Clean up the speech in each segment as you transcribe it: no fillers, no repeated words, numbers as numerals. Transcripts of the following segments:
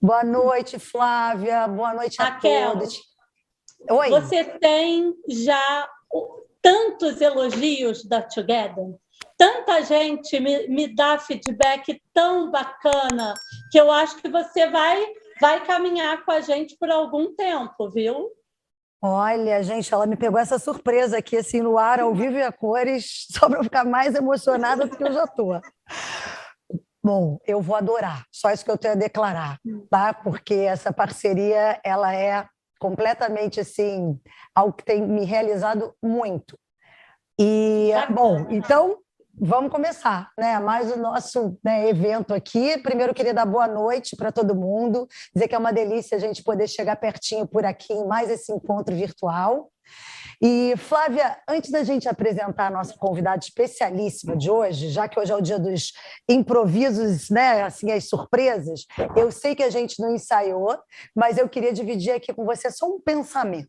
Boa noite, Flávia. Boa noite a Raquel, todos. Oi. você tem já tantos elogios da Together, tanta gente me dá feedback tão bacana, que eu acho que você vai caminhar com a gente por algum tempo, viu? Olha, gente, ela me pegou essa surpresa aqui, assim, no ar, ao vivo e a cores, só para eu ficar mais emocionada do que eu já estou. Bom, eu vou adorar, só isso que eu tenho a declarar, tá? Porque essa parceria, ela é completamente, assim, algo que tem me realizado muito. E, bom, então, vamos começar, né? Mais o nosso, né, evento aqui. Primeiro, eu queria dar boa noite para todo mundo, dizer que é uma delícia a gente poder chegar pertinho por aqui em mais esse encontro virtual. E, Flávia, antes da gente apresentar a nossa convidada especialíssima de hoje, já que hoje é o dia dos improvisos, né, assim, as surpresas, eu sei que a gente não ensaiou, mas eu queria dividir aqui com você só um pensamento.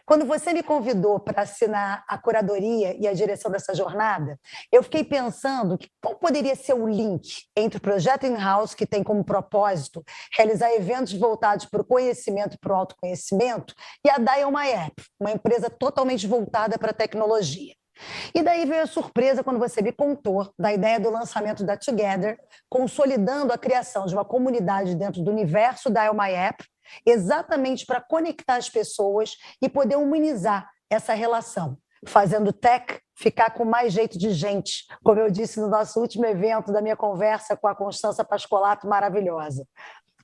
Quando você me convidou para assinar a curadoria e a direção dessa jornada, eu fiquei pensando que qual poderia ser o link entre o projeto In-House, que tem como propósito realizar eventos voltados para o conhecimento e para o autoconhecimento, e a Dial My App, uma empresa totalmente voltada para a tecnologia. E daí veio a surpresa quando você me contou da ideia do lançamento da Together, consolidando a criação de uma comunidade dentro do universo Dial My App, exatamente para conectar as pessoas e poder humanizar essa relação, fazendo tech ficar com mais jeito de gente, como eu disse no nosso último evento da minha conversa com a Constança Pascolato, maravilhosa.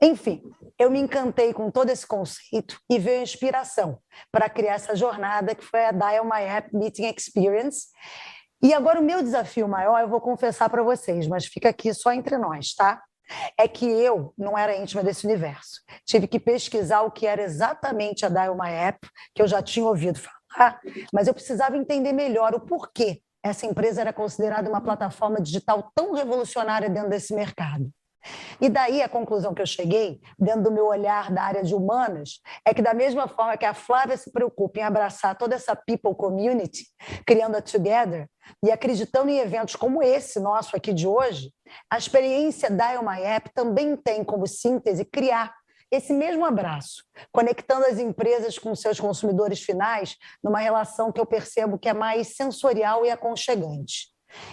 Enfim, eu me encantei com todo esse conceito e veio a inspiração para criar essa jornada que foi a Dial My App Meeting Experience. E agora o meu desafio maior, eu vou confessar para vocês, mas fica aqui só entre nós, tá? É que eu não era íntima desse universo. Tive que pesquisar o que era exatamente a Dial My App, que eu já tinha ouvido falar, mas eu precisava entender melhor o porquê essa empresa era considerada uma plataforma digital tão revolucionária dentro desse mercado. E daí a conclusão que eu cheguei, dentro do meu olhar da área de humanas, é que da mesma forma que a Flávia se preocupa em abraçar toda essa people community, criando a Together, e acreditando em eventos como esse nosso aqui de hoje, a experiência Dial My App também tem como síntese criar esse mesmo abraço, conectando as empresas com seus consumidores finais numa relação que eu percebo que é mais sensorial e aconchegante.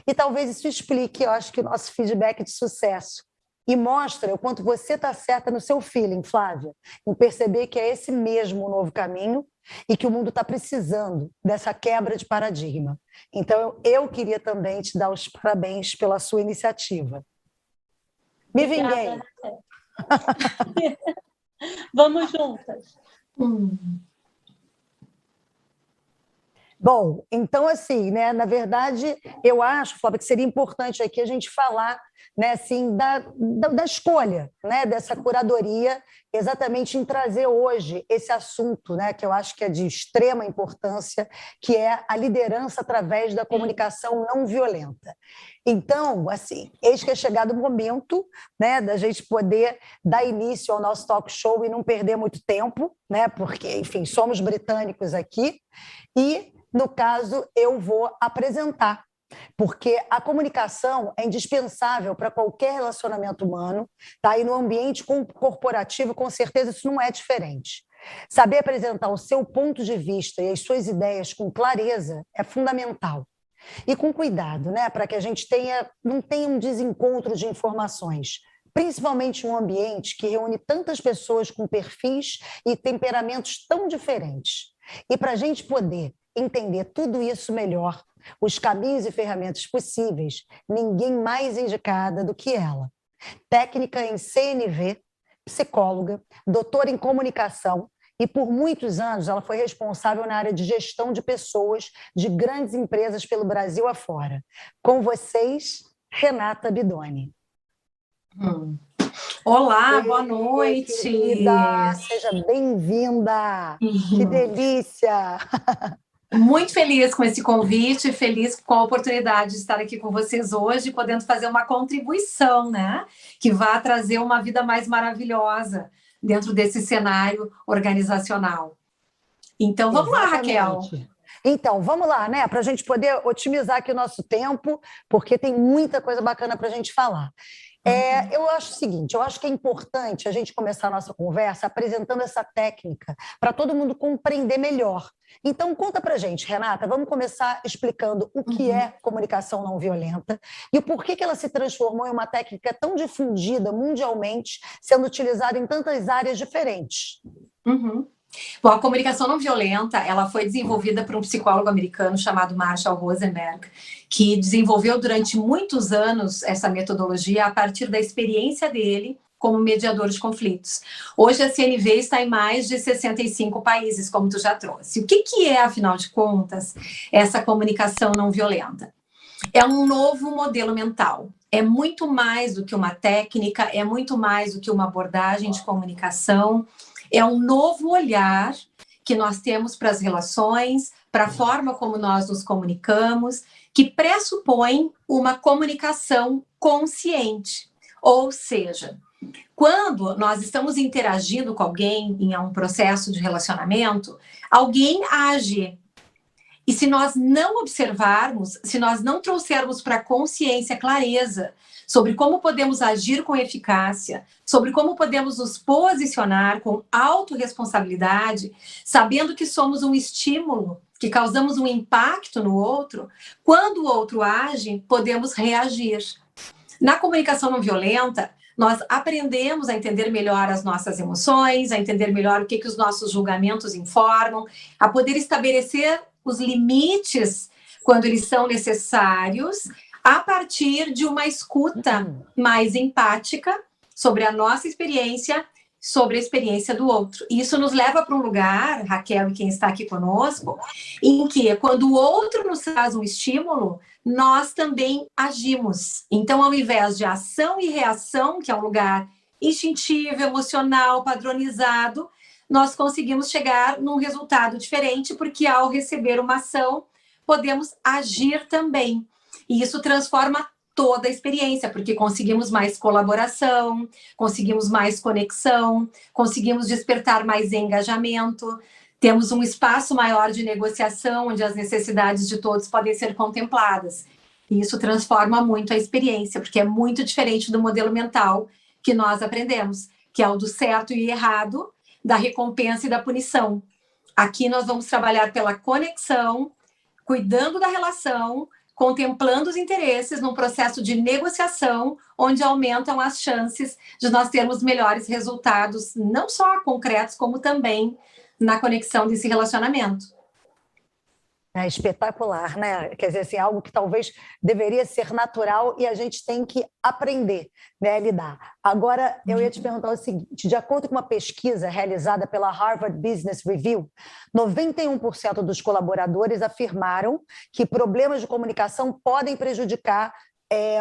E talvez isso explique, eu acho, que o nosso feedback de sucesso, e mostra o quanto você está certa no seu feeling, Flávia, em perceber que é esse mesmo o novo caminho e que o mundo está precisando dessa quebra de paradigma. Então, eu queria também te dar os parabéns pela sua iniciativa. Me vinguei. Vamos juntas. Bom, então, assim, né, na verdade, eu acho, Flávia, que seria importante aqui a gente falar, né, assim, da escolha, né, dessa curadoria, exatamente em trazer hoje esse assunto, né, que eu acho que é de extrema importância, que é a liderança através da comunicação não violenta. Então, assim, eis que é chegado o momento, né, da gente poder dar início ao nosso talk show e não perder muito tempo, né, porque, enfim, somos britânicos aqui, e no caso, eu vou apresentar, porque a comunicação é indispensável para qualquer relacionamento humano, tá? E no ambiente corporativo, com certeza, isso não é diferente. Saber apresentar o seu ponto de vista e as suas ideias com clareza é fundamental. E com cuidado, né? Para que a gente não tenha um desencontro de informações, principalmente em um ambiente que reúne tantas pessoas com perfis e temperamentos tão diferentes. E para a gente poder entender tudo isso melhor, os caminhos e ferramentas possíveis, ninguém mais indicada do que ela. Técnica em CNV, psicóloga, doutora em comunicação, e por muitos anos ela foi responsável na área de gestão de pessoas de grandes empresas pelo Brasil afora. Com vocês, Renata Bidoni. Olá, boa noite. Querida, seja bem-vinda. Que delícia! Muito feliz com esse convite, feliz com a oportunidade de estar aqui com vocês hoje, podendo fazer uma contribuição, né? Que vai trazer uma vida mais maravilhosa dentro desse cenário organizacional. Então, vamos lá, Raquel. Então, vamos lá, né? Para a gente poder otimizar aqui o nosso tempo, porque tem muita coisa bacana para a gente falar. Eu acho o seguinte, eu acho que é importante a gente começar a nossa conversa apresentando essa técnica para todo mundo compreender melhor. Então, conta pra gente, Renata, vamos começar explicando o que é comunicação não violenta e o porquê que ela se transformou em uma técnica tão difundida mundialmente, sendo utilizada em tantas áreas diferentes. Bom, a comunicação não violenta, ela foi desenvolvida por um psicólogo americano chamado Marshall Rosenberg, que desenvolveu durante muitos anos essa metodologia a partir da experiência dele como mediador de conflitos. Hoje a CNV está em mais de 65 países, como tu já trouxe. O que é, afinal de contas, essa comunicação não violenta? É um novo modelo mental. É muito mais do que uma técnica, é muito mais do que uma abordagem de comunicação. É um novo olhar que nós temos para as relações, para a forma como nós nos comunicamos, que pressupõe uma comunicação consciente. Ou seja, quando nós estamos interagindo com alguém em um processo de relacionamento, alguém age. E se nós não observarmos, se nós não trouxermos para a consciência clareza sobre como podemos agir com eficácia, sobre como podemos nos posicionar com autorresponsabilidade, sabendo que somos um estímulo, que causamos um impacto no outro, quando o outro age, podemos reagir. Na comunicação não violenta, nós aprendemos a entender melhor as nossas emoções, a entender melhor o que os nossos julgamentos informam, a poder estabelecer os limites quando eles são necessários, a partir de uma escuta mais empática sobre a nossa experiência, sobre a experiência do outro. E isso nos leva para um lugar, Raquel e quem está aqui conosco, em que quando o outro nos traz um estímulo, nós também agimos. Então, ao invés de ação e reação, que é um lugar instintivo, emocional, padronizado, nós conseguimos chegar num resultado diferente, porque ao receber uma ação, podemos agir também. E isso transforma toda a experiência, porque conseguimos mais colaboração, conseguimos mais conexão, conseguimos despertar mais engajamento, temos um espaço maior de negociação, onde as necessidades de todos podem ser contempladas. E isso transforma muito a experiência, porque é muito diferente do modelo mental que nós aprendemos, que é o do certo e errado, da recompensa e da punição. Aqui nós vamos trabalhar pela conexão, cuidando da relação, contemplando os interesses num processo de negociação, onde aumentam as chances de nós termos melhores resultados, não só concretos, como também na conexão desse relacionamento. É espetacular, né? Quer dizer, assim, algo que talvez deveria ser natural e a gente tem que aprender, né, a lidar. Agora, eu ia te perguntar o seguinte, de acordo com uma pesquisa realizada pela Harvard Business Review, 91% dos colaboradores afirmaram que problemas de comunicação podem prejudicar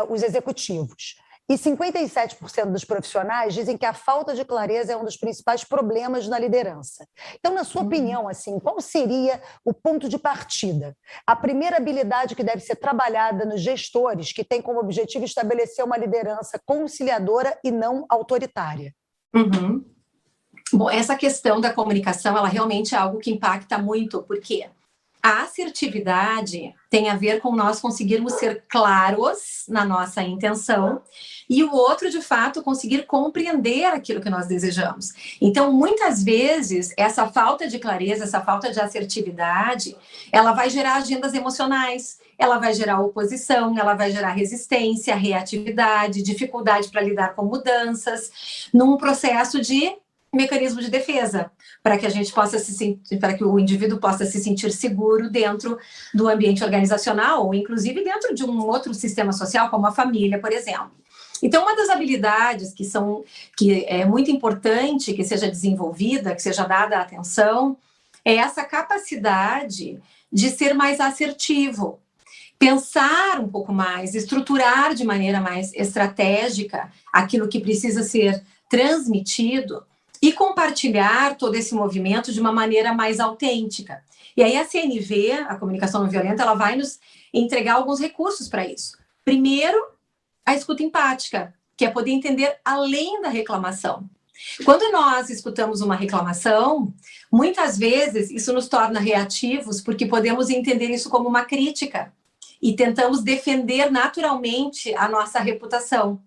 os executivos. E 57% dos profissionais dizem que a falta de clareza é um dos principais problemas na liderança. Então, na sua opinião, assim, qual seria o ponto de partida? A primeira habilidade que deve ser trabalhada nos gestores que tem como objetivo estabelecer uma liderança conciliadora e não autoritária. Bom, essa questão da comunicação, ela realmente é algo que impacta muito, porque a assertividade tem a ver com nós conseguirmos ser claros na nossa intenção e o outro, de fato, conseguir compreender aquilo que nós desejamos. Então, muitas vezes, essa falta de clareza, essa falta de assertividade, ela vai gerar agendas emocionais, ela vai gerar oposição, ela vai gerar resistência, reatividade, dificuldade para lidar com mudanças, num processo de mecanismo de defesa, para que a gente possa para que o indivíduo possa se sentir seguro dentro do ambiente organizacional, ou inclusive dentro de um outro sistema social, como a família, por exemplo. Então, uma das habilidades que é muito importante que seja desenvolvida, que seja dada atenção, é essa capacidade de ser mais assertivo, pensar um pouco mais, estruturar de maneira mais estratégica aquilo que precisa ser transmitido, e compartilhar todo esse movimento de uma maneira mais autêntica. E aí a CNV, a comunicação não violenta, ela vai nos entregar alguns recursos para isso. Primeiro, a escuta empática, que é poder entender além da reclamação. Quando nós escutamos uma reclamação, muitas vezes isso nos torna reativos, porque podemos entender isso como uma crítica e tentamos defender naturalmente a nossa reputação.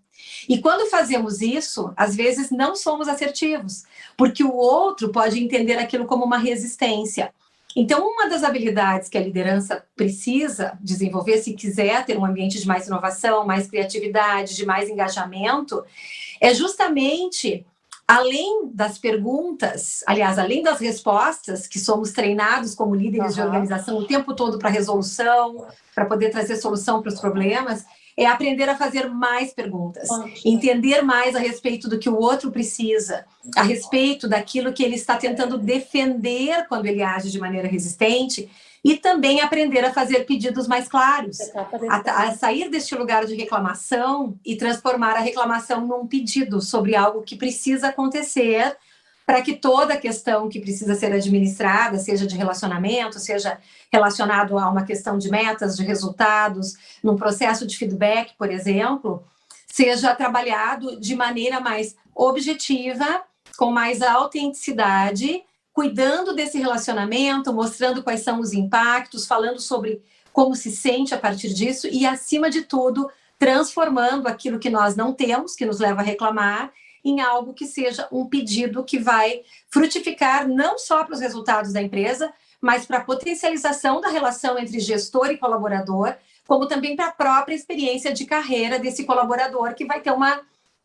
E quando fazemos isso, às vezes não somos assertivos, porque o outro pode entender aquilo como uma resistência. Então, uma das habilidades que a liderança precisa desenvolver, se quiser ter um ambiente de mais inovação, mais criatividade, de mais engajamento, é justamente, além das perguntas, aliás, além das respostas, que somos treinados como líderes de organização o tempo todo para resolução, para poder trazer solução para os problemas, é aprender a fazer mais perguntas, entender mais a respeito do que o outro precisa, a respeito daquilo que ele está tentando defender quando ele age de maneira resistente, e também aprender a fazer pedidos mais claros, a sair deste lugar de reclamação e transformar a reclamação num pedido sobre algo que precisa acontecer para que toda a questão que precisa ser administrada, seja de relacionamento, seja relacionado a uma questão de metas, de resultados, num processo de feedback, por exemplo, seja trabalhado de maneira mais objetiva, com mais autenticidade, cuidando desse relacionamento, mostrando quais são os impactos, falando sobre como se sente a partir disso e, acima de tudo, transformando aquilo que nós não temos, que nos leva a reclamar, em algo que seja um pedido que vai frutificar não só para os resultados da empresa, mas para a potencialização da relação entre gestor e colaborador, como também para a própria experiência de carreira desse colaborador, que vai ter uma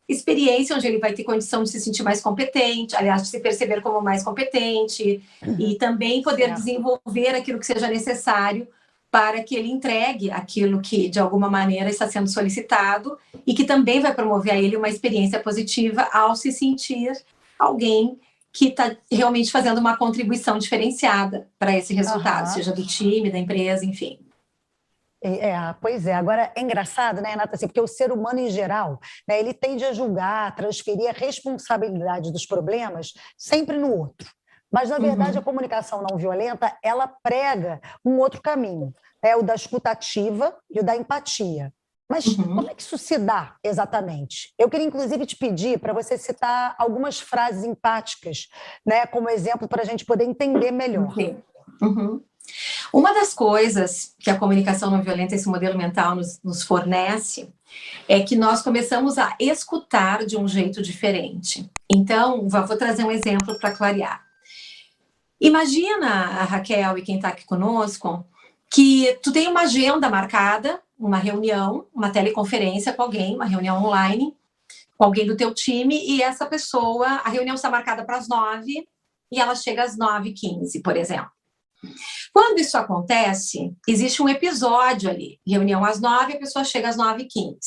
experiência onde ele vai ter condição de se sentir mais competente, aliás, de se perceber como mais competente, e também poder desenvolver aquilo que seja necessário para que ele entregue aquilo que, de alguma maneira, está sendo solicitado e que também vai promover a ele uma experiência positiva ao se sentir alguém que está realmente fazendo uma contribuição diferenciada para esse resultado, seja do time, da empresa, enfim. Pois é. Agora, é engraçado, né, Renata, assim, porque o ser humano, em geral, né, ele tende a julgar, a transferir a responsabilidade dos problemas sempre no outro. Mas, na verdade, a comunicação não violenta, ela prega um outro caminho, né? O da escutativa e o da empatia. Mas como é que isso se dá exatamente? Eu queria, inclusive, te pedir para você citar algumas frases empáticas, né, como exemplo para a gente poder entender melhor. Uma das coisas que a comunicação não violenta, esse modelo mental, nos fornece, é que nós começamos a escutar de um jeito diferente. Então, vou trazer um exemplo para clarear. Imagina, a Raquel e quem está aqui conosco, que tu tem uma agenda marcada, uma reunião, uma teleconferência com alguém, uma reunião online, com alguém do teu time, e essa pessoa, a reunião está marcada para as 9 e ela chega às 9h15, por exemplo. Quando isso acontece, existe um episódio ali, reunião às 9, a pessoa chega às 9h15.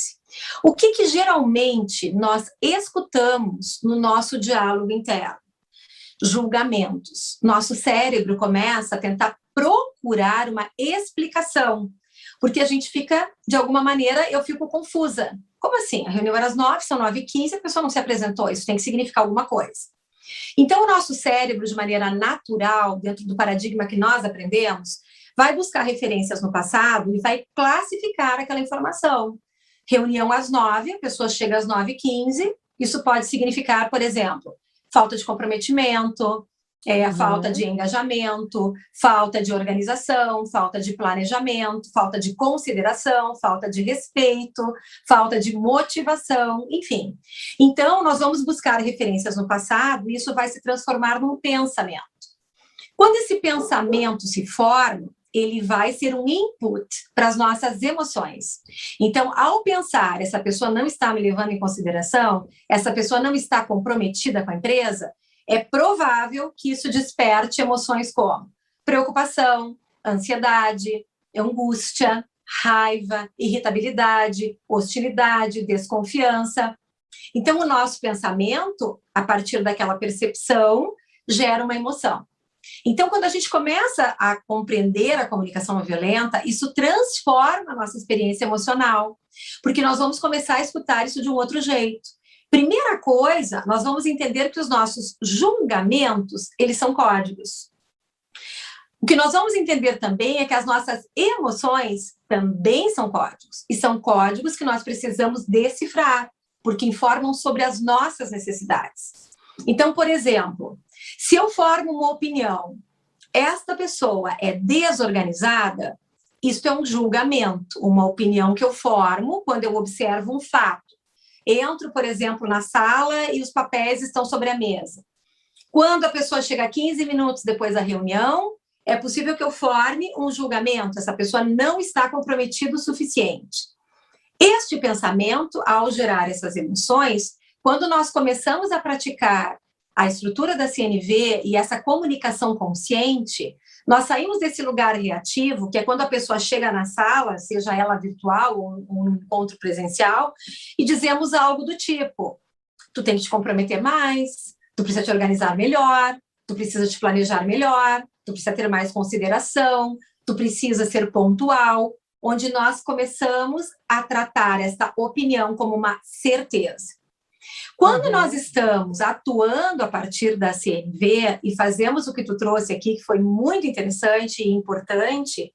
O que geralmente nós escutamos no nosso diálogo interno? Julgamentos. Nosso cérebro começa a tentar procurar uma explicação, porque a gente fica, de alguma maneira, eu fico confusa. Como assim? A reunião era às 9, são 9h15, a pessoa não se apresentou, isso tem que significar alguma coisa. Então, o nosso cérebro, de maneira natural, dentro do paradigma que nós aprendemos, vai buscar referências no passado e vai classificar aquela informação. Reunião às 9, a pessoa chega às 9h15, isso pode significar, por exemplo, falta de comprometimento, falta de engajamento, falta de organização, falta de planejamento, falta de consideração, falta de respeito, falta de motivação, enfim. Então, nós vamos buscar referências no passado e isso vai se transformar num pensamento. Quando esse pensamento se forma, ele vai ser um input para as nossas emoções. Então, ao pensar, essa pessoa não está me levando em consideração, essa pessoa não está comprometida com a empresa, é provável que isso desperte emoções como preocupação, ansiedade, angústia, raiva, irritabilidade, hostilidade, desconfiança. Então, o nosso pensamento, a partir daquela percepção, gera uma emoção. Então, quando a gente começa a compreender a comunicação não violenta, isso transforma a nossa experiência emocional, porque nós vamos começar a escutar isso de um outro jeito. Primeira coisa, nós vamos entender que os nossos julgamentos, eles são códigos. O que nós vamos entender também é que as nossas emoções também são códigos, e são códigos que nós precisamos decifrar, porque informam sobre as nossas necessidades. Então, por exemplo, se eu formo uma opinião, esta pessoa é desorganizada, isso é um julgamento, uma opinião que eu formo quando eu observo um fato. Entro, por exemplo, na sala e os papéis estão sobre a mesa. Quando a pessoa chega 15 minutos depois da reunião, é possível que eu forme um julgamento. Essa pessoa não está comprometida o suficiente. Este pensamento, ao gerar essas emoções, quando nós começamos a praticar a estrutura da CNV e essa comunicação consciente, nós saímos desse lugar reativo, que é quando a pessoa chega na sala, seja ela virtual ou um encontro presencial, e dizemos algo do tipo: tu tem que te comprometer mais, tu precisa te organizar melhor, tu precisa te planejar melhor, tu precisa ter mais consideração, tu precisa ser pontual, onde nós começamos a tratar esta opinião como uma certeza. Quando nós estamos atuando a partir da CNV e fazemos o que tu trouxe aqui, que foi muito interessante e importante,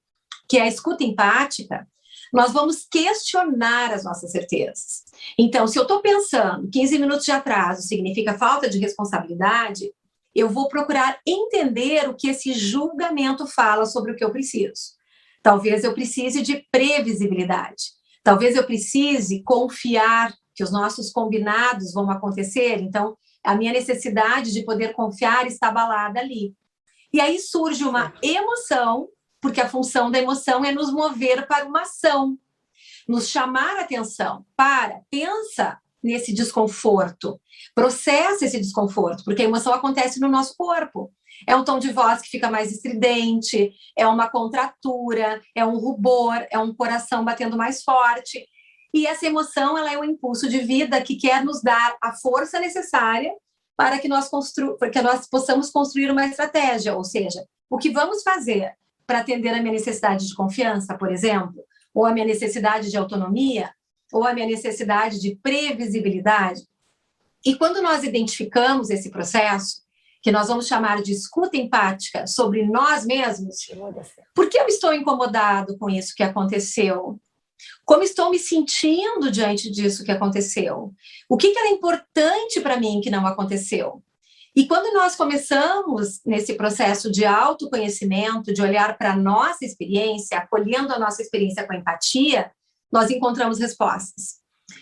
que é a escuta empática, nós vamos questionar as nossas certezas. Então, se eu estou pensando 15 minutos de atraso significa falta de responsabilidade, eu vou procurar entender o que esse julgamento fala sobre o que eu preciso. Talvez eu precise de previsibilidade. Talvez eu precise confiar que os nossos combinados vão acontecer. Então, a minha necessidade de poder confiar está abalada ali. E aí surge uma emoção, porque a função da emoção é nos mover para uma ação, nos chamar a atenção para, pensa nesse desconforto, processa esse desconforto, porque a emoção acontece no nosso corpo. É um tom de voz que fica mais estridente, é uma contratura, é um rubor, é um coração batendo mais forte. E essa emoção, ela é um impulso de vida que quer nos dar a força necessária para que nós possamos construir uma estratégia, ou seja, o que vamos fazer para atender a minha necessidade de confiança, por exemplo, ou a minha necessidade de autonomia, ou a minha necessidade de previsibilidade. E quando nós identificamos esse processo, que nós vamos chamar de escuta empática sobre nós mesmos, por que eu estou incomodado com isso que aconteceu? Como estou me sentindo diante disso que aconteceu? O que era importante para mim que não aconteceu? E quando nós começamos nesse processo de autoconhecimento, de olhar para a nossa experiência, acolhendo a nossa experiência com empatia, nós encontramos respostas.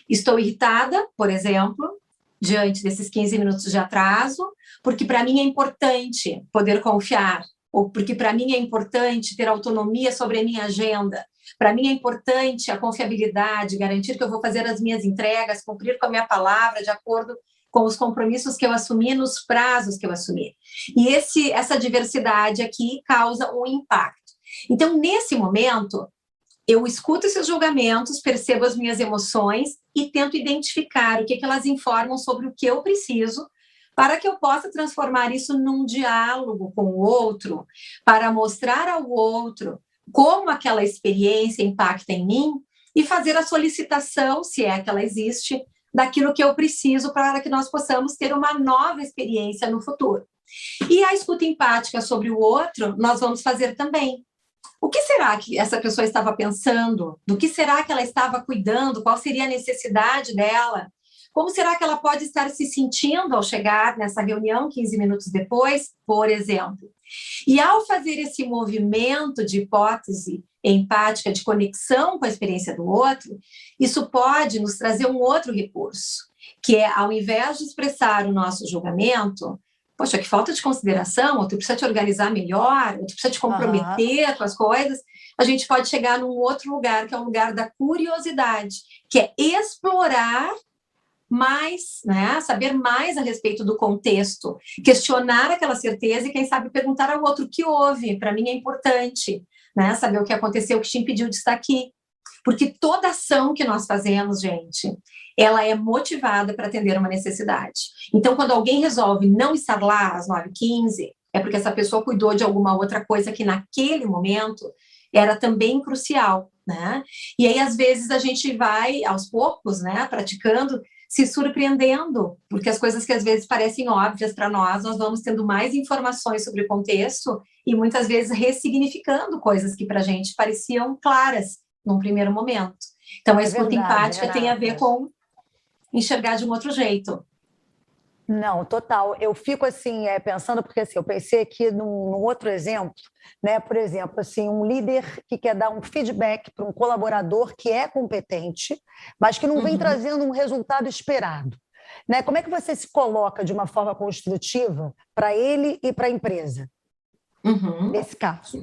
Estou irritada, por exemplo, diante desses 15 minutos de atraso, porque para mim é importante poder confiar, ou porque para mim é importante ter autonomia sobre a minha agenda. Para mim é importante a confiabilidade, garantir que eu vou fazer as minhas entregas, cumprir com a minha palavra de acordo com os compromissos que eu assumi, nos prazos que eu assumi. E essa diversidade aqui causa um impacto. Então, nesse momento, eu escuto esses julgamentos, percebo as minhas emoções e tento identificar o que elas informam sobre o que eu preciso para que eu possa transformar isso num diálogo com o outro, para mostrar ao outro como aquela experiência impacta em mim e fazer a solicitação, se é que ela existe, daquilo que eu preciso para que nós possamos ter uma nova experiência no futuro. E a escuta empática sobre o outro, nós vamos fazer também. O que será que essa pessoa estava pensando? Do que será que ela estava cuidando? Qual seria a necessidade dela? Como será que ela pode estar se sentindo ao chegar nessa reunião 15 minutos depois, por exemplo? E ao fazer esse movimento de hipótese empática, de conexão com a experiência do outro, isso pode nos trazer um outro recurso, que é, ao invés de expressar o nosso julgamento, poxa, que falta de consideração, ou tu precisa te organizar melhor, ou tu precisa te comprometer com as coisas, a gente pode chegar num outro lugar, que é um lugar da curiosidade, que é explorar mais, né, saber mais a respeito do contexto, questionar aquela certeza e, quem sabe, perguntar ao outro o que houve. Para mim é importante, né, saber o que aconteceu, o que te impediu de estar aqui. Porque toda ação que nós fazemos, gente, ela é motivada para atender uma necessidade. Então, quando alguém resolve não estar lá às 9h15, é porque essa pessoa cuidou de alguma outra coisa que naquele momento era também crucial, né? E aí, às vezes, a gente vai, aos poucos, né, praticando, se surpreendendo, porque as coisas que às vezes parecem óbvias para nós vamos tendo mais informações sobre o contexto e muitas vezes ressignificando coisas que para a gente pareciam claras num primeiro momento. Então, a escuta empática tem a ver com enxergar de um outro jeito. Não, total. Eu fico assim, pensando, porque assim, eu pensei aqui num outro exemplo, né? Por exemplo, assim, um líder que quer dar um feedback para um colaborador que é competente, mas que não vem Uhum. trazendo um resultado esperado. Né? Como é que você se coloca de uma forma construtiva para ele e para a empresa, Uhum. nesse caso?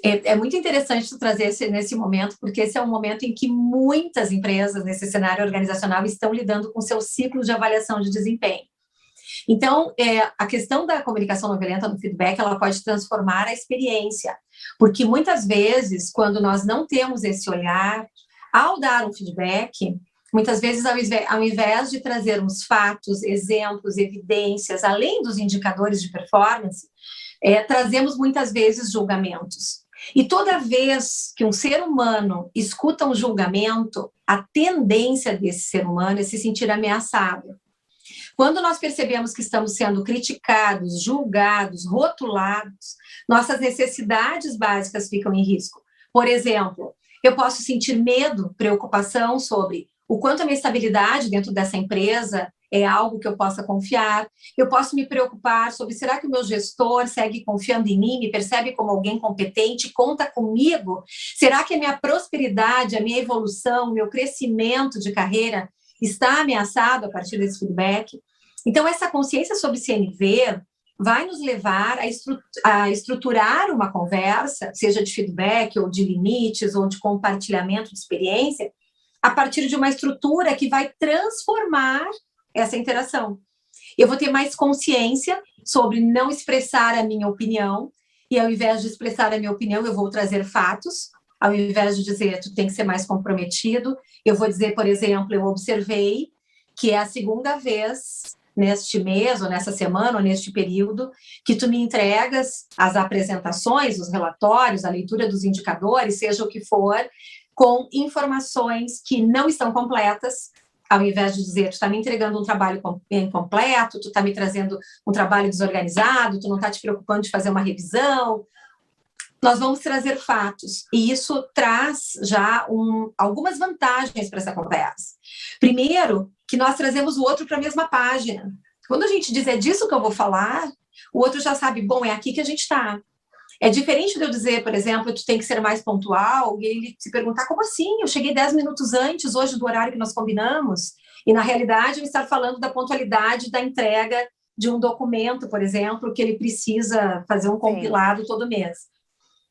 É muito interessante tu trazer nesse momento, porque esse é um momento em que muitas empresas, nesse cenário organizacional, estão lidando com seus ciclos de avaliação de desempenho. Então, a questão da comunicação não violenta no feedback, ela pode transformar a experiência, porque muitas vezes, quando nós não temos esse olhar, ao dar um feedback, muitas vezes, ao invés de trazermos fatos, exemplos, evidências, além dos indicadores de performance, trazemos muitas vezes julgamentos. E toda vez que um ser humano escuta um julgamento, a tendência desse ser humano é se sentir ameaçado. Quando nós percebemos que estamos sendo criticados, julgados, rotulados, nossas necessidades básicas ficam em risco. Por exemplo, eu posso sentir medo, preocupação sobre o quanto a minha estabilidade dentro dessa empresa é algo que eu possa confiar. Eu posso me preocupar sobre, será que o meu gestor segue confiando em mim, me percebe como alguém competente, conta comigo? Será que a minha prosperidade, a minha evolução, o meu crescimento de carreira está ameaçado a partir desse feedback? Então, essa consciência sobre CNV vai nos levar a estruturar uma conversa, seja de feedback, ou de limites, ou de compartilhamento de experiência, a partir de uma estrutura que vai transformar essa interação. Eu vou ter mais consciência sobre não expressar a minha opinião, e ao invés de expressar a minha opinião, eu vou trazer fatos. Ao invés de dizer, tu tem que ser mais comprometido, eu vou dizer, por exemplo, eu observei que é a segunda vez neste mês, ou nessa semana, ou neste período, que tu me entregas as apresentações, os relatórios, a leitura dos indicadores, seja o que for, com informações que não estão completas, ao invés de dizer, tu está me entregando um trabalho incompleto, tu está me trazendo um trabalho desorganizado, tu não está te preocupando de fazer uma revisão. Nós vamos trazer fatos, e isso traz já algumas vantagens para essa conversa. Primeiro, que nós trazemos o outro para a mesma página. Quando a gente diz, é disso que eu vou falar, o outro já sabe, bom, é aqui que a gente está. É diferente de eu dizer, por exemplo, tu tem que ser mais pontual, e ele se perguntar, como assim? Eu cheguei 10 minutos antes hoje do horário que nós combinamos, e na realidade eu estar falando da pontualidade da entrega de um documento, por exemplo, que ele precisa fazer um compilado todo mês.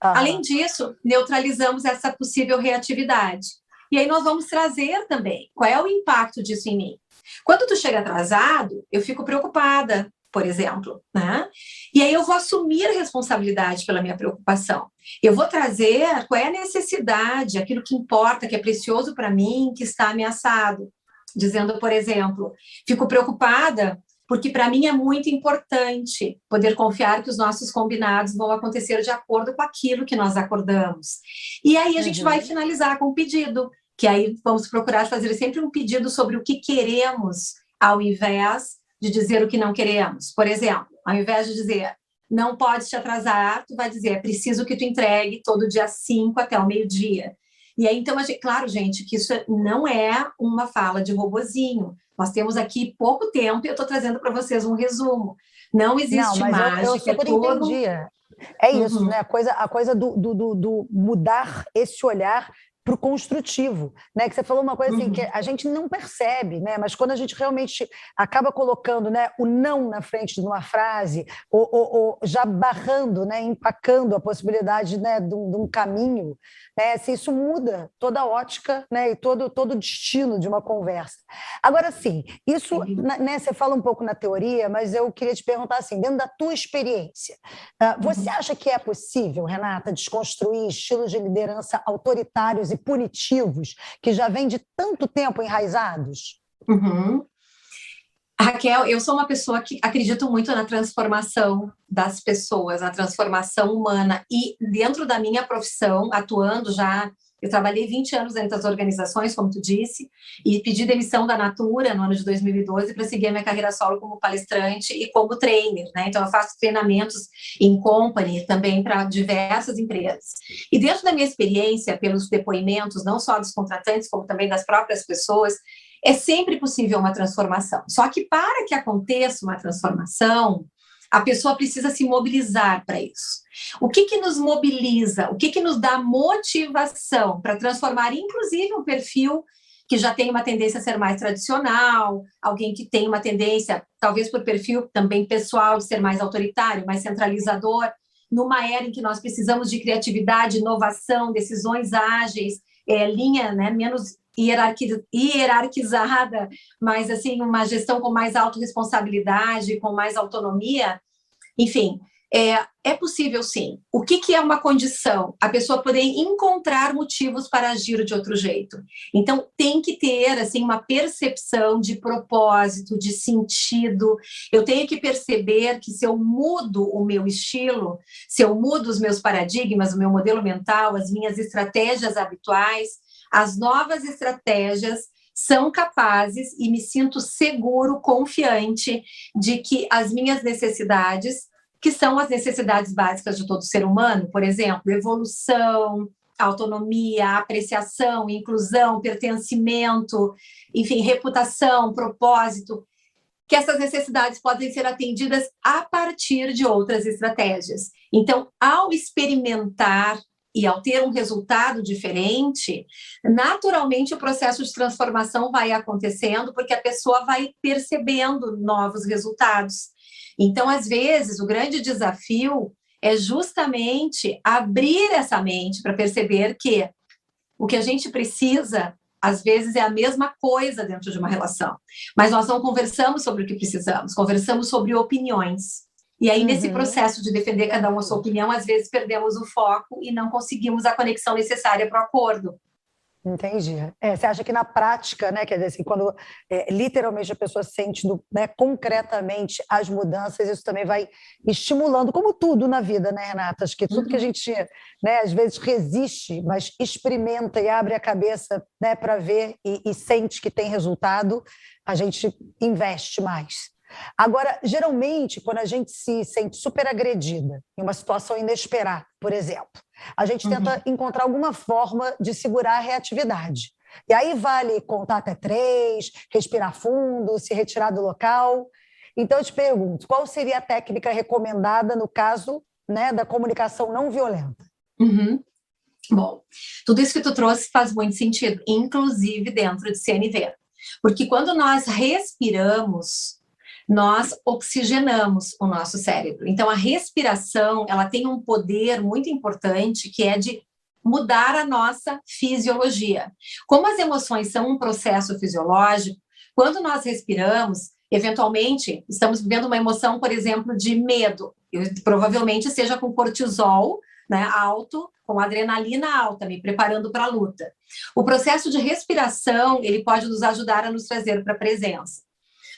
Além disso, neutralizamos essa possível reatividade. E aí nós vamos trazer também qual é o impacto disso em mim. Quando tu chega atrasado, eu fico preocupada, por exemplo, né? E aí eu vou assumir a responsabilidade pela minha preocupação. Eu vou trazer qual é a necessidade, aquilo que importa, que é precioso para mim, que está ameaçado. Dizendo, por exemplo, fico preocupada porque para mim é muito importante poder confiar que os nossos combinados vão acontecer de acordo com aquilo que nós acordamos. E aí a gente vai finalizar com um pedido, que aí vamos procurar fazer sempre um pedido sobre o que queremos, ao invés de dizer o que não queremos. Por exemplo, ao invés de dizer, não pode te atrasar, tu vai dizer, é preciso que tu entregue todo dia 5 até o meio-dia. E aí, então, claro, gente, que isso não é uma fala de robozinho. Nós temos aqui pouco tempo e eu estou trazendo para vocês um resumo. Não existe mágica. Eu super entendi. É isso, né? A coisa do mudar esse olhar para o construtivo, né? Que você falou uma coisa assim, que a gente não percebe, né? Mas quando a gente realmente acaba colocando, né, o não na frente de uma frase, ou já barrando, né, empacando a possibilidade, né, de um caminho, né? Assim, isso muda toda a ótica, né, e todo o destino de uma conversa. Agora, sim, isso, né, você fala um pouco na teoria, mas eu queria te perguntar assim, dentro da tua experiência, você acha que é possível, Renata, desconstruir estilos de liderança autoritários e punitivos que já vêm de tanto tempo enraizados? Raquel, eu sou uma pessoa que acredito muito na transformação das pessoas, na transformação humana, e dentro da minha profissão, atuando já, eu trabalhei 20 anos dentro das organizações, como tu disse, e pedi demissão da Natura no ano de 2012 para seguir a minha carreira solo como palestrante e como trainer, né? Então eu faço treinamentos em company também para diversas empresas. E dentro da minha experiência, pelos depoimentos, não só dos contratantes, como também das próprias pessoas, é sempre possível uma transformação. Só que para que aconteça uma transformação, a pessoa precisa se mobilizar para isso. O que nos mobiliza? O que nos dá motivação para transformar, inclusive, um perfil que já tem uma tendência a ser mais tradicional, alguém que tem uma tendência, talvez por perfil também pessoal, de ser mais autoritário, mais centralizador, numa era em que nós precisamos de criatividade, inovação, decisões ágeis, linha, né, menos hierarquizada, mas assim, uma gestão com mais autorresponsabilidade, com mais autonomia, enfim, é possível sim. O que é uma condição? A pessoa poder encontrar motivos para agir de outro jeito. Então, tem que ter assim, uma percepção de propósito, de sentido. Eu tenho que perceber que se eu mudo o meu estilo, se eu mudo os meus paradigmas, o meu modelo mental, as minhas estratégias habituais, as novas estratégias são capazes, e me sinto seguro, confiante, de que as minhas necessidades, que são as necessidades básicas de todo ser humano, por exemplo, evolução, autonomia, apreciação, inclusão, pertencimento, enfim, reputação, propósito, que essas necessidades podem ser atendidas a partir de outras estratégias. Então, ao experimentar e ao ter um resultado diferente, naturalmente o processo de transformação vai acontecendo, porque a pessoa vai percebendo novos resultados. Então, às vezes, o grande desafio é justamente abrir essa mente para perceber que o que a gente precisa, às vezes, é a mesma coisa dentro de uma relação. Mas nós não conversamos sobre o que precisamos, conversamos sobre opiniões. E aí, nesse processo de defender cada um a sua opinião, às vezes perdemos o foco e não conseguimos a conexão necessária para o acordo. Entendi. Você acha que na prática, né, quer dizer, assim, quando literalmente a pessoa sente né, concretamente as mudanças, isso também vai estimulando, como tudo na vida, né, Renata? Acho que tudo que a gente, né, às vezes resiste, mas experimenta e abre a cabeça, né, para ver e sente que tem resultado, a gente investe mais. Agora, geralmente, quando a gente se sente super agredida em uma situação inesperada, por exemplo, a gente tenta encontrar alguma forma de segurar a reatividade. E aí vale contar até 3, respirar fundo, se retirar do local. Então, eu te pergunto, qual seria a técnica recomendada no caso, né, da comunicação não violenta? Bom, tudo isso que tu trouxe faz muito sentido, inclusive dentro de CNV. Porque quando nós respiramos, nós oxigenamos o nosso cérebro. Então, a respiração, ela tem um poder muito importante, que é de mudar a nossa fisiologia. Como as emoções são um processo fisiológico, quando nós respiramos, eventualmente, estamos vivendo uma emoção, por exemplo, de medo. Provavelmente seja com cortisol, né, alto, com adrenalina alta, me preparando para a luta. O processo de respiração, ele pode nos ajudar a nos trazer para a presença.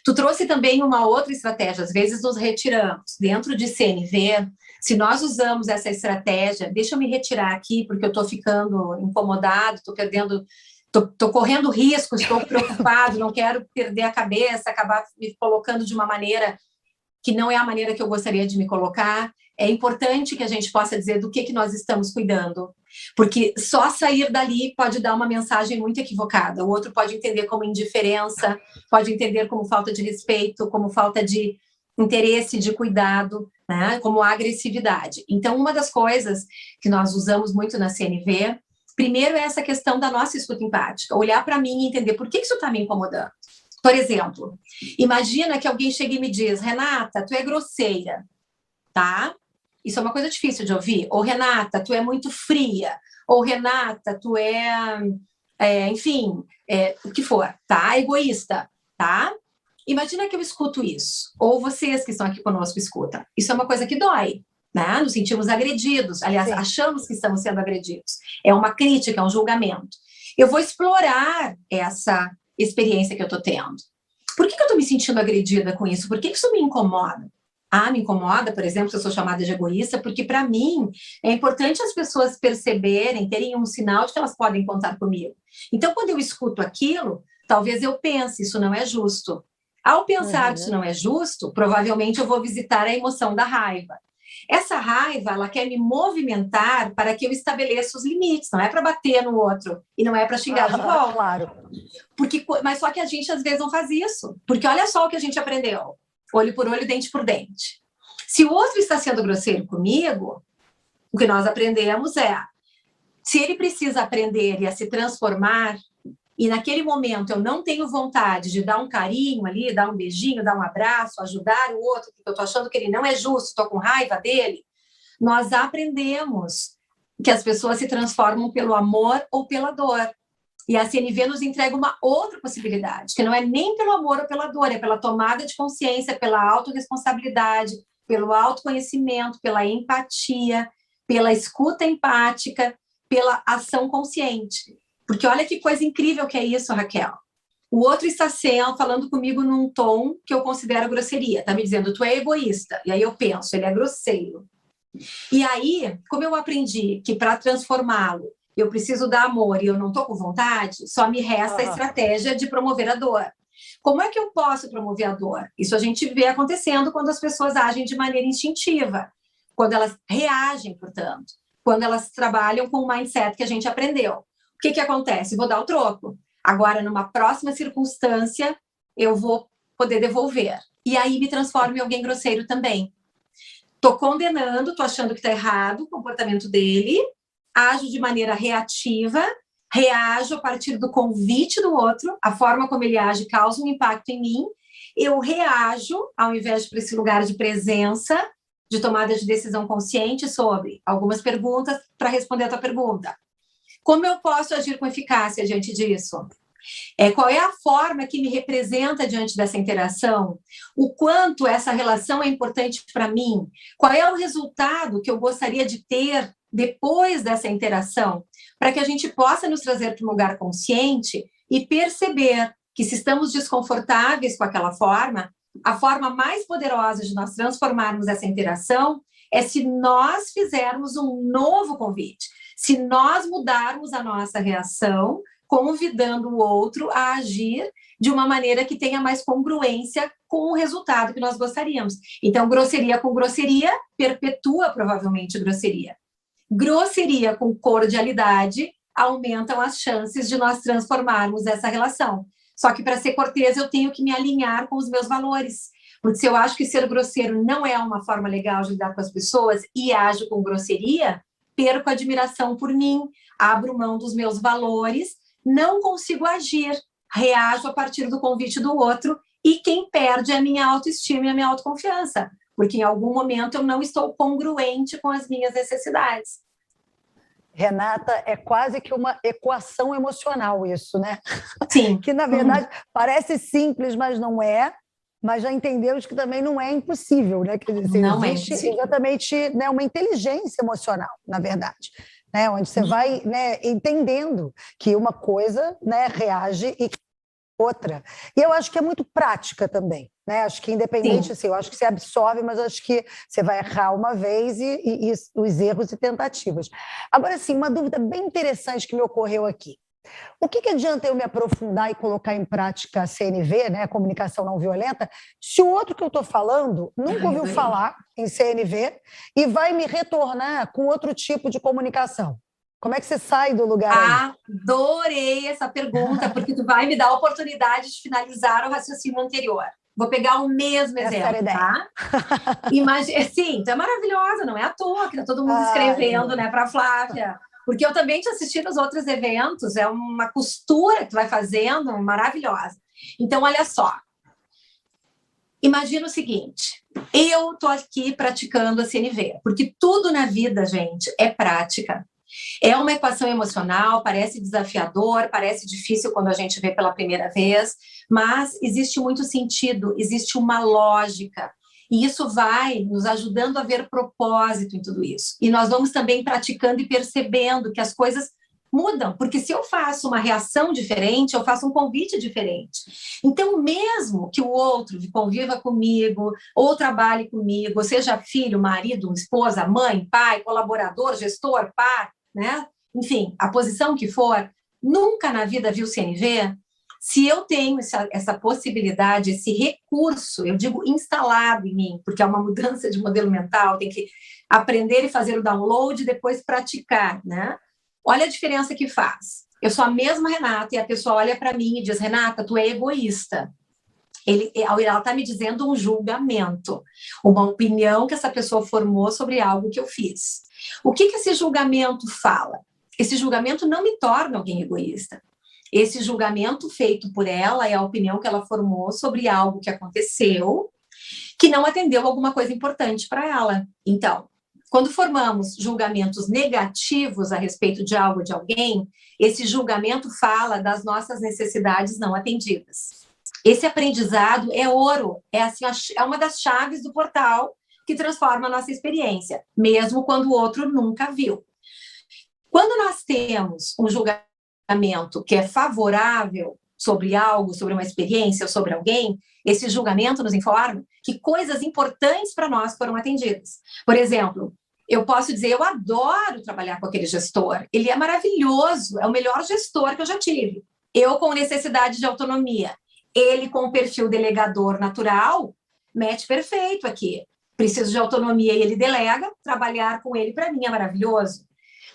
Tu trouxe também uma outra estratégia, às vezes nos retiramos. Dentro de CNV, se nós usamos essa estratégia, deixa eu me retirar aqui, porque eu estou ficando incomodado, estou perdendo, estou correndo riscos, estou preocupado, não quero perder a cabeça, acabar me colocando de uma maneira que não é a maneira que eu gostaria de me colocar. É importante que a gente possa dizer do que nós estamos cuidando, porque só sair dali pode dar uma mensagem muito equivocada. O outro pode entender como indiferença, pode entender como falta de respeito, como falta de interesse, de cuidado, né? Como agressividade. Então, uma das coisas que nós usamos muito na CNV, primeiro é essa questão da nossa escuta empática, olhar para mim e entender por que isso está me incomodando. Por exemplo, imagina que alguém chega e me diz: Renata, tu é grosseira, tá? Isso é uma coisa difícil de ouvir. Ou, Renata, tu é muito fria. Ou, Renata, tu enfim, o que for, tá? Egoísta, tá? Imagina que eu escuto isso. Ou vocês que estão aqui conosco escutam. Isso é uma coisa que dói, né? Nos sentimos agredidos. Aliás, sim, achamos que estamos sendo agredidos. É uma crítica, é um julgamento. Eu vou explorar essa experiência que eu estou tendo. Por que eu estou me sentindo agredida com isso? Por que isso me incomoda? Me incomoda, por exemplo, se eu sou chamada de egoísta, porque para mim é importante as pessoas perceberem, terem um sinal de que elas podem contar comigo. Então, quando eu escuto aquilo, talvez eu pense, isso não é justo. Ao pensar que isso não é justo, provavelmente eu vou visitar a emoção da raiva. Essa raiva, ela quer me movimentar para que eu estabeleça os limites, não é para bater no outro e não é para xingar de volta. Claro. Mas só que a gente às vezes não faz isso, porque olha só o que a gente aprendeu: olho por olho, dente por dente. Se o outro está sendo grosseiro comigo, o que nós aprendemos é, se ele precisa aprender e a se transformar, e naquele momento eu não tenho vontade de dar um carinho ali, dar um beijinho, dar um abraço, ajudar o outro, porque eu estou achando que ele não é justo, estou com raiva dele, nós aprendemos que as pessoas se transformam pelo amor ou pela dor. E a CNV nos entrega uma outra possibilidade, que não é nem pelo amor ou pela dor, é pela tomada de consciência, pela autorresponsabilidade, pelo autoconhecimento, pela empatia, pela escuta empática, pela ação consciente. Porque olha que coisa incrível que é isso, Raquel. O outro está falando comigo num tom que eu considero grosseria. Está me dizendo, tu é egoísta. E aí eu penso, ele é grosseiro. E aí, como eu aprendi que para transformá-lo, eu preciso dar amor e eu não estou com vontade, só me resta a estratégia de promover a dor. Como é que eu posso promover a dor? Isso a gente vê acontecendo quando as pessoas agem de maneira instintiva, quando elas reagem, portanto, quando elas trabalham com o mindset que a gente aprendeu. O que acontece? Vou dar o troco. Agora, numa próxima circunstância, eu vou poder devolver. E aí me transformo em alguém grosseiro também. Estou condenando, estou achando que está errado o comportamento dele, ajo de maneira reativa, reajo a partir do convite do outro, a forma como ele age causa um impacto em mim, eu reajo, ao invés de ir para esse lugar de presença, de tomada de decisão consciente sobre algumas perguntas para responder a tua pergunta. Como eu posso agir com eficácia diante disso? Qual é a forma que me representa diante dessa interação? O quanto essa relação é importante para mim? Qual é o resultado que eu gostaria de ter depois dessa interação? Para que a gente possa nos trazer para um lugar consciente e perceber que, se estamos desconfortáveis com aquela forma, a forma mais poderosa de nós transformarmos essa interação é se nós fizermos um novo convite, se nós mudarmos a nossa reação, convidando o outro a agir de uma maneira que tenha mais congruência com o resultado que nós gostaríamos. Então, grosseria com grosseria perpetua provavelmente grosseria. Grosseria com cordialidade aumentam as chances de nós transformarmos essa relação. Só que, para ser cortês, eu tenho que me alinhar com os meus valores. Porque se eu acho que ser grosseiro não é uma forma legal de lidar com as pessoas e ajo com grosseria, perco a admiração por mim, abro mão dos meus valores, não consigo agir, reajo a partir do convite do outro e quem perde é a minha autoestima e a minha autoconfiança, porque em algum momento eu não estou congruente com as minhas necessidades. Renata, é quase que uma equação emocional isso, né? Sim. Que, na verdade, parece simples, mas não é. Mas já entendemos que também não é impossível, né? Quer dizer, não existe exatamente, né, uma inteligência emocional, na verdade, né? Onde você vai, né, entendendo que uma coisa, né, reage e outra. E eu acho que é muito prática também, né? Acho que independente, assim, eu acho que você absorve, mas acho que você vai errar uma vez e os erros e tentativas. Agora, assim, uma dúvida bem interessante que me ocorreu aqui. O que adianta eu me aprofundar e colocar em prática a CNV, né, a comunicação não violenta, se o outro que eu estou falando nunca ouviu falar em CNV e vai me retornar com outro tipo de comunicação? Como é que você sai do lugar aí? Adorei essa pergunta, porque tu vai me dar a oportunidade de finalizar o raciocínio anterior. Vou pegar o mesmo exemplo, tá? Sim, tu é maravilhosa, não é à toa que tá todo mundo escrevendo, né, para a Flávia. Porque eu também te assisti nos outros eventos, é uma costura que tu vai fazendo maravilhosa. Então, olha só. Imagina o seguinte, eu tô aqui praticando a CNV, porque tudo na vida, gente, é prática. É uma equação emocional, parece desafiador, parece difícil quando a gente vê pela primeira vez, mas existe muito sentido, existe uma lógica. E isso vai nos ajudando a ver propósito em tudo isso. E nós vamos também praticando e percebendo que as coisas mudam, porque se eu faço uma reação diferente, eu faço um convite diferente. Então, mesmo que o outro conviva comigo, ou trabalhe comigo, ou seja filho, marido, esposa, mãe, pai, colaborador, gestor, par, né? Enfim, a posição que for, nunca na vida viu CNV, Se eu tenho essa possibilidade, esse recurso, eu digo instalado em mim, porque é uma mudança de modelo mental, tem que aprender e fazer o download e depois praticar, né? Olha a diferença que faz. Eu sou a mesma Renata e a pessoa olha para mim e diz, Renata, tu é egoísta. Ela está me dizendo um julgamento, uma opinião que essa pessoa formou sobre algo que eu fiz. O que esse julgamento fala? Esse julgamento não me torna alguém egoísta. Esse julgamento feito por ela é a opinião que ela formou sobre algo que aconteceu, que não atendeu alguma coisa importante para ela. Então, quando formamos julgamentos negativos a respeito de algo, de alguém, esse julgamento fala das nossas necessidades não atendidas. Esse aprendizado é ouro, é uma das chaves do portal que transforma a nossa experiência, mesmo quando o outro nunca viu. Quando nós temos um julgamento que é favorável sobre algo, sobre uma experiência ou sobre alguém, esse julgamento nos informa que coisas importantes para nós foram atendidas. Por exemplo, eu posso dizer, eu adoro trabalhar com aquele gestor, ele é maravilhoso, é o melhor gestor que eu já tive. Eu com necessidade de autonomia, ele com o perfil delegador natural, match perfeito aqui. Preciso de autonomia e ele delega, trabalhar com ele para mim é maravilhoso.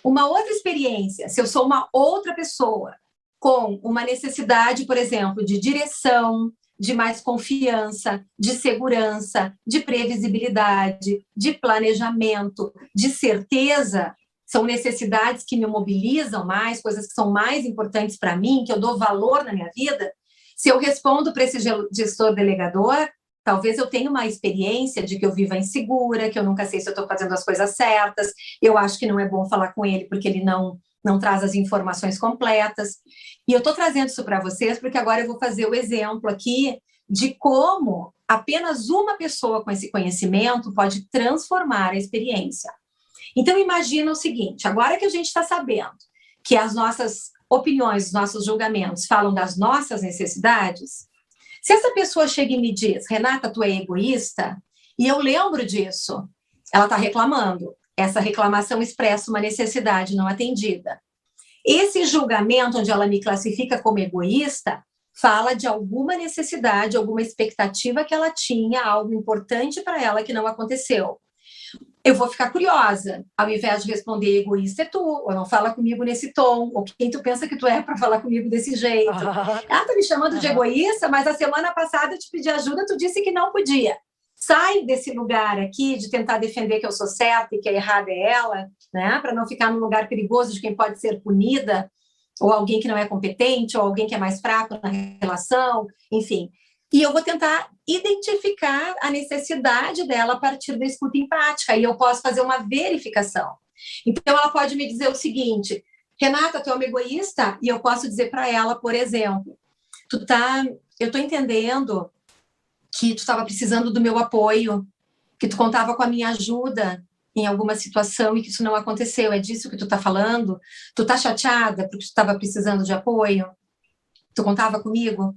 Uma outra experiência, se eu sou uma outra pessoa com uma necessidade, por exemplo, de direção, de mais confiança, de segurança, de previsibilidade, de planejamento, de certeza, são necessidades que me mobilizam mais, coisas que são mais importantes para mim, que eu dou valor na minha vida. Se eu respondo para esse gestor delegador, talvez eu tenha uma experiência de que eu viva insegura, que eu nunca sei se eu estou fazendo as coisas certas, eu acho que não é bom falar com ele porque ele não traz as informações completas. E eu estou trazendo isso para vocês porque agora eu vou fazer o exemplo aqui de como apenas uma pessoa com esse conhecimento pode transformar a experiência. Então, imagina o seguinte, agora que a gente está sabendo que as nossas opiniões, os nossos julgamentos falam das nossas necessidades, se essa pessoa chega e me diz, Renata, tu é egoísta, e eu lembro disso, ela está reclamando. Essa reclamação expressa uma necessidade não atendida. Esse julgamento, onde ela me classifica como egoísta, fala de alguma necessidade, alguma expectativa que ela tinha, algo importante para ela que não aconteceu. Eu vou ficar curiosa, ao invés de responder egoísta é tu, ou não fala comigo nesse tom, ou quem tu pensa que tu é para falar comigo desse jeito. Tá me chamando de egoísta, mas a semana passada eu te pedi ajuda, tu disse que não podia. Sai desse lugar aqui de tentar defender que eu sou certa e que a errada é ela, né? Para não ficar num lugar perigoso de quem pode ser punida, ou alguém que não é competente, ou alguém que é mais fraco na relação, enfim. E eu vou tentar identificar a necessidade dela a partir da escuta empática, e eu posso fazer uma verificação. Então, ela pode me dizer o seguinte, Renata, tu é uma egoísta? E eu posso dizer para ela, por exemplo, eu estou entendendo que tu estava precisando do meu apoio, que tu contava com a minha ajuda em alguma situação e que isso não aconteceu. É disso que tu está falando? Tu está chateada porque tu estava precisando de apoio? Tu contava comigo?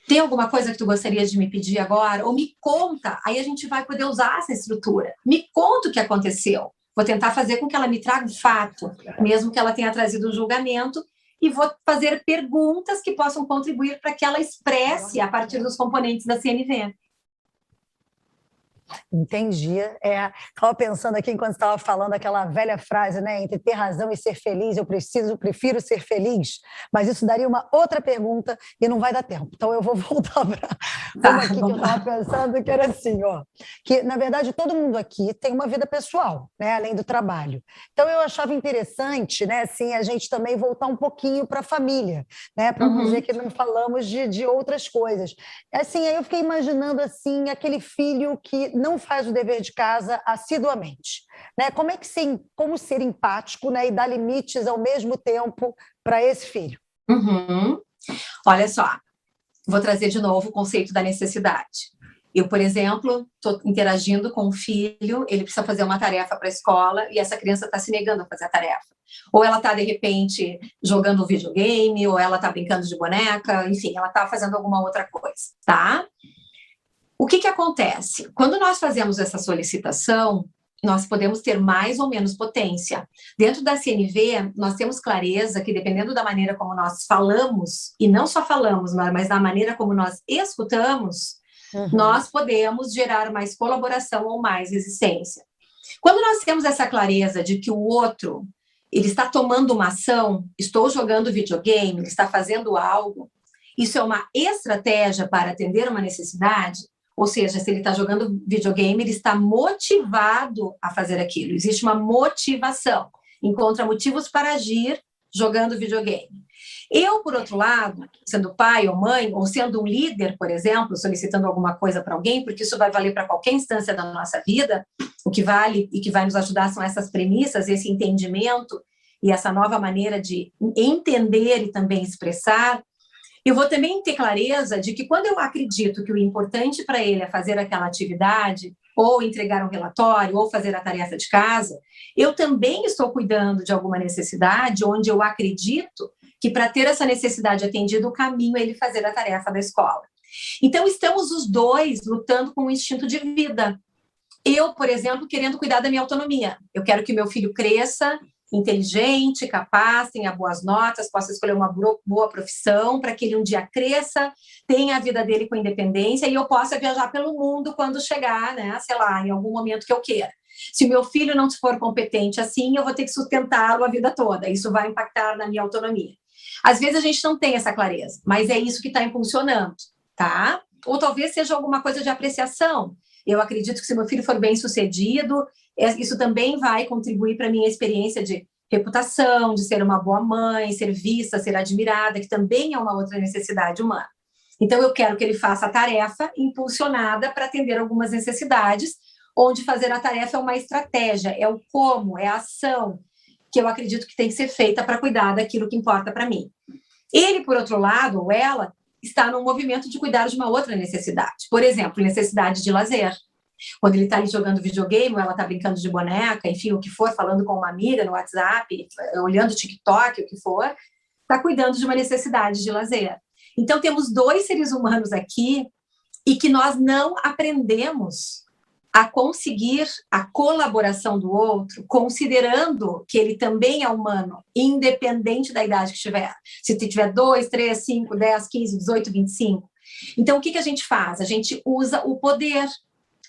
Tem alguma coisa que tu gostaria de me pedir agora? Ou me conta, aí a gente vai poder usar essa estrutura. Me conta o que aconteceu. Vou tentar fazer com que ela me traga um fato, mesmo que ela tenha trazido um julgamento, e vou fazer perguntas que possam contribuir para que ela expresse a partir dos componentes da CNV. Entendi. Estava pensando aqui, enquanto estava falando, aquela velha frase, né? Entre ter razão e ser feliz, eu prefiro ser feliz, mas isso daria uma outra pergunta e não vai dar tempo. Então, eu vou voltar para uma aqui que eu estava pensando, que era assim, ó, que, na verdade, todo mundo aqui tem uma vida pessoal, né? Além do trabalho. Então, eu achava interessante, né? Assim, a gente também voltar um pouquinho para a família, né? Para não dizer que não falamos de outras coisas. Assim, aí eu fiquei imaginando, assim, aquele filho que não faz o dever de casa assiduamente, né? Como ser empático, né? E dar limites ao mesmo tempo para esse filho? Olha só, vou trazer de novo o conceito da necessidade. Eu, por exemplo, estou interagindo com um filho, ele precisa fazer uma tarefa para a escola e essa criança está se negando a fazer a tarefa. Ou ela está, de repente, jogando um videogame, ou ela está brincando de boneca, enfim, ela está fazendo alguma outra coisa, tá? O que acontece? Quando nós fazemos essa solicitação, nós podemos ter mais ou menos potência. Dentro da CNV, nós temos clareza que, dependendo da maneira como nós falamos, e não só falamos, mas da maneira como nós escutamos, nós podemos gerar mais colaboração ou mais resistência. Quando nós temos essa clareza de que o outro, ele está tomando uma ação, estou jogando videogame, ele está fazendo algo, isso é uma estratégia para atender uma necessidade, ou seja, se ele está jogando videogame, ele está motivado a fazer aquilo. Existe uma motivação. Encontra motivos para agir jogando videogame. Eu, por outro lado, sendo pai ou mãe, ou sendo um líder, por exemplo, solicitando alguma coisa para alguém, porque isso vai valer para qualquer instância da nossa vida, o que vale e que vai nos ajudar são essas premissas, esse entendimento e essa nova maneira de entender e também expressar. Eu vou também ter clareza de que quando eu acredito que o importante para ele é fazer aquela atividade, ou entregar um relatório, ou fazer a tarefa de casa, eu também estou cuidando de alguma necessidade onde eu acredito que para ter essa necessidade atendida, o caminho é ele fazer a tarefa da escola. Então, estamos os dois lutando com o instinto de vida. Eu, por exemplo, querendo cuidar da minha autonomia. Eu quero que meu filho cresça inteligente, capaz, tenha boas notas, possa escolher uma boa profissão, para que ele um dia cresça, tenha a vida dele com independência e eu possa viajar pelo mundo quando chegar, né, sei lá, em algum momento que eu queira. Se o meu filho não for competente assim, eu vou ter que sustentá-lo a vida toda. Isso vai impactar na minha autonomia. Às vezes a gente não tem essa clareza, mas é isso que está impulsionando, tá? Ou talvez seja alguma coisa de apreciação. Eu acredito que se meu filho for bem-sucedido, isso também vai contribuir para a minha experiência de reputação, de ser uma boa mãe, ser vista, ser admirada, que também é uma outra necessidade humana. Então, eu quero que ele faça a tarefa impulsionada para atender algumas necessidades, onde fazer a tarefa é uma estratégia, é o como, é a ação que eu acredito que tem que ser feita para cuidar daquilo que importa para mim. Ele, por outro lado, ou ela, está num movimento de cuidar de uma outra necessidade. Por exemplo, necessidade de lazer. Quando ele está ali jogando videogame, ou ela está brincando de boneca, enfim, o que for, falando com uma amiga no WhatsApp, olhando TikTok, o que for, está cuidando de uma necessidade de lazer. Então, temos dois seres humanos aqui e que nós não aprendemos a conseguir a colaboração do outro, considerando que ele também é humano, independente da idade que tiver. Se tiver 2, 3, 5, 10, 15, 18, 25. Então, o que a gente faz? A gente usa o poder,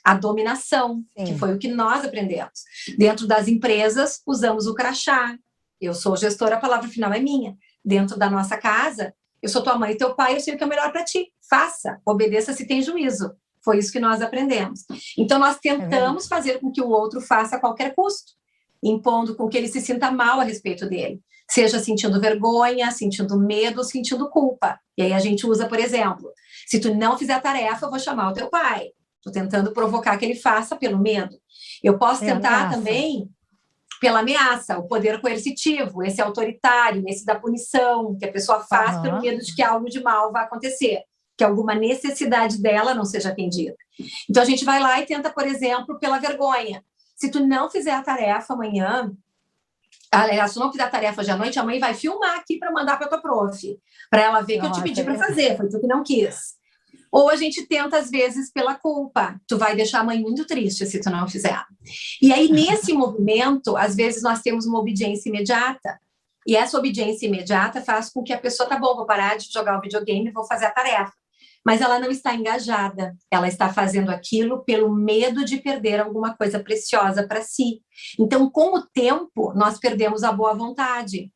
a dominação, que foi o que nós aprendemos. Dentro das empresas, usamos o crachá. Eu sou gestora, a palavra final é minha. Dentro da nossa casa, eu sou tua mãe e teu pai, eu sei o que é melhor para ti. Faça, obedeça se tem juízo. Foi isso que nós aprendemos. Então, nós tentamos fazer com que o outro faça a qualquer custo, impondo com que ele se sinta mal a respeito dele. Seja sentindo vergonha, sentindo medo, sentindo culpa. E aí a gente usa, por exemplo, se tu não fizer a tarefa, eu vou chamar o teu pai. Estou tentando provocar que ele faça pelo medo. Eu posso tentar também pela ameaça, o poder coercitivo, esse autoritário, esse da punição, que a pessoa faz pelo medo de que algo de mal vai acontecer, que alguma necessidade dela não seja atendida. Então, a gente vai lá e tenta, por exemplo, pela vergonha. Se tu não fizer a tarefa amanhã, aliás, se tu não fizer a tarefa hoje à noite, a mãe vai filmar aqui para mandar para tua prof, para ela ver que eu te pedi para fazer, foi tu que não quis. Ou a gente tenta, às vezes, pela culpa. Tu vai deixar a mãe muito triste se tu não fizer. E aí, nesse movimento, às vezes, nós temos uma obediência imediata. E essa obediência imediata faz com que a pessoa, tá bom, vou parar de jogar o videogame e vou fazer a tarefa. Mas ela não está engajada. Ela está fazendo aquilo pelo medo de perder alguma coisa preciosa para si. Então, com o tempo, nós perdemos a boa vontade.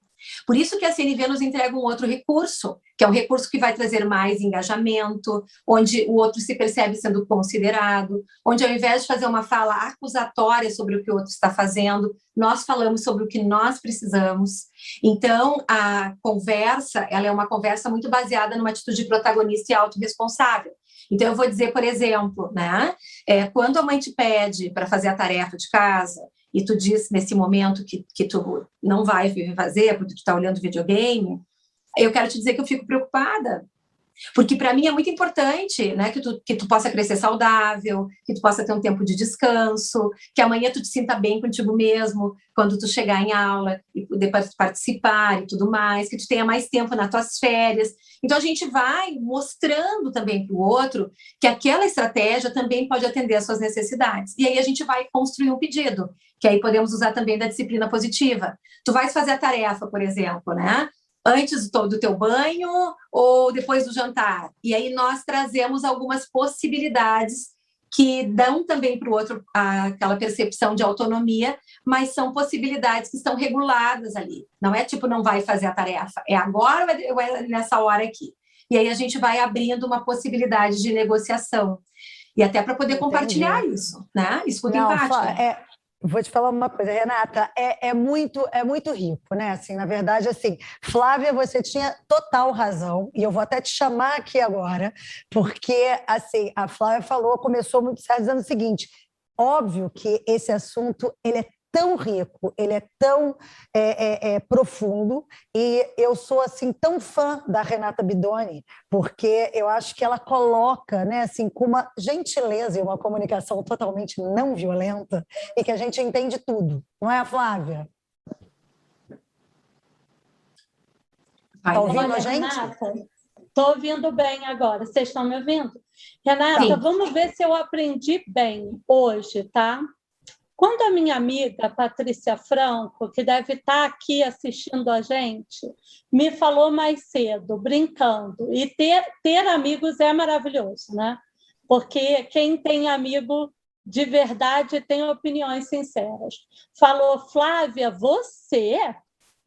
Por isso que a CNV nos entrega um outro recurso, que é um recurso que vai trazer mais engajamento, onde o outro se percebe sendo considerado, onde ao invés de fazer uma fala acusatória sobre o que o outro está fazendo, nós falamos sobre o que nós precisamos. Então, a conversa, ela é uma conversa muito baseada numa atitude protagonista e autorresponsável. Então, eu vou dizer, por exemplo, né, quando a mãe te pede para fazer a tarefa de casa, e tu diz nesse momento que tu não vai fazer porque tu está olhando videogame, eu quero te dizer que eu fico preocupada, Porque para mim é muito importante, né, que tu possa crescer saudável, que tu possa ter um tempo de descanso, que amanhã tu te sinta bem contigo mesmo, quando tu chegar em aula e poder participar e tudo mais, que tu tenha mais tempo nas tuas férias. Então a gente vai mostrando também para o outro que aquela estratégia também pode atender às suas necessidades. E aí a gente vai construir um pedido, que aí podemos usar também da disciplina positiva. Tu vais fazer a tarefa, por exemplo, né? Antes do teu banho ou depois do jantar. E aí nós trazemos algumas possibilidades que dão também para o outro aquela percepção de autonomia, mas são possibilidades que estão reguladas ali. Não é tipo, não vai fazer a tarefa, é agora ou é nessa hora aqui. E aí a gente vai abrindo uma possibilidade de negociação. E até para poder compartilhar isso, né? Escuta empática. Vou te falar uma coisa, Renata, é muito rico, né? Assim, na verdade, assim, Flávia, você tinha total razão, e eu vou até te chamar aqui agora, porque, assim, a Flávia começou muito certo dizendo o seguinte, óbvio que esse assunto, ele é tão rico, ele é tão profundo, e eu sou assim tão fã da Renata Bidoni, porque eu acho que ela coloca, né, assim, com uma gentileza e uma comunicação totalmente não violenta, e que a gente entende tudo, não é, Flávia? Está ouvindo a gente? Estou ouvindo bem agora. Vocês estão me ouvindo? Renata, sim. Vamos ver se eu aprendi bem hoje, tá? Quando a minha amiga Patrícia Franco, que deve estar aqui assistindo a gente, me falou mais cedo, brincando, e ter amigos é maravilhoso, né? Porque quem tem amigo de verdade tem opiniões sinceras. Falou, Flávia, você,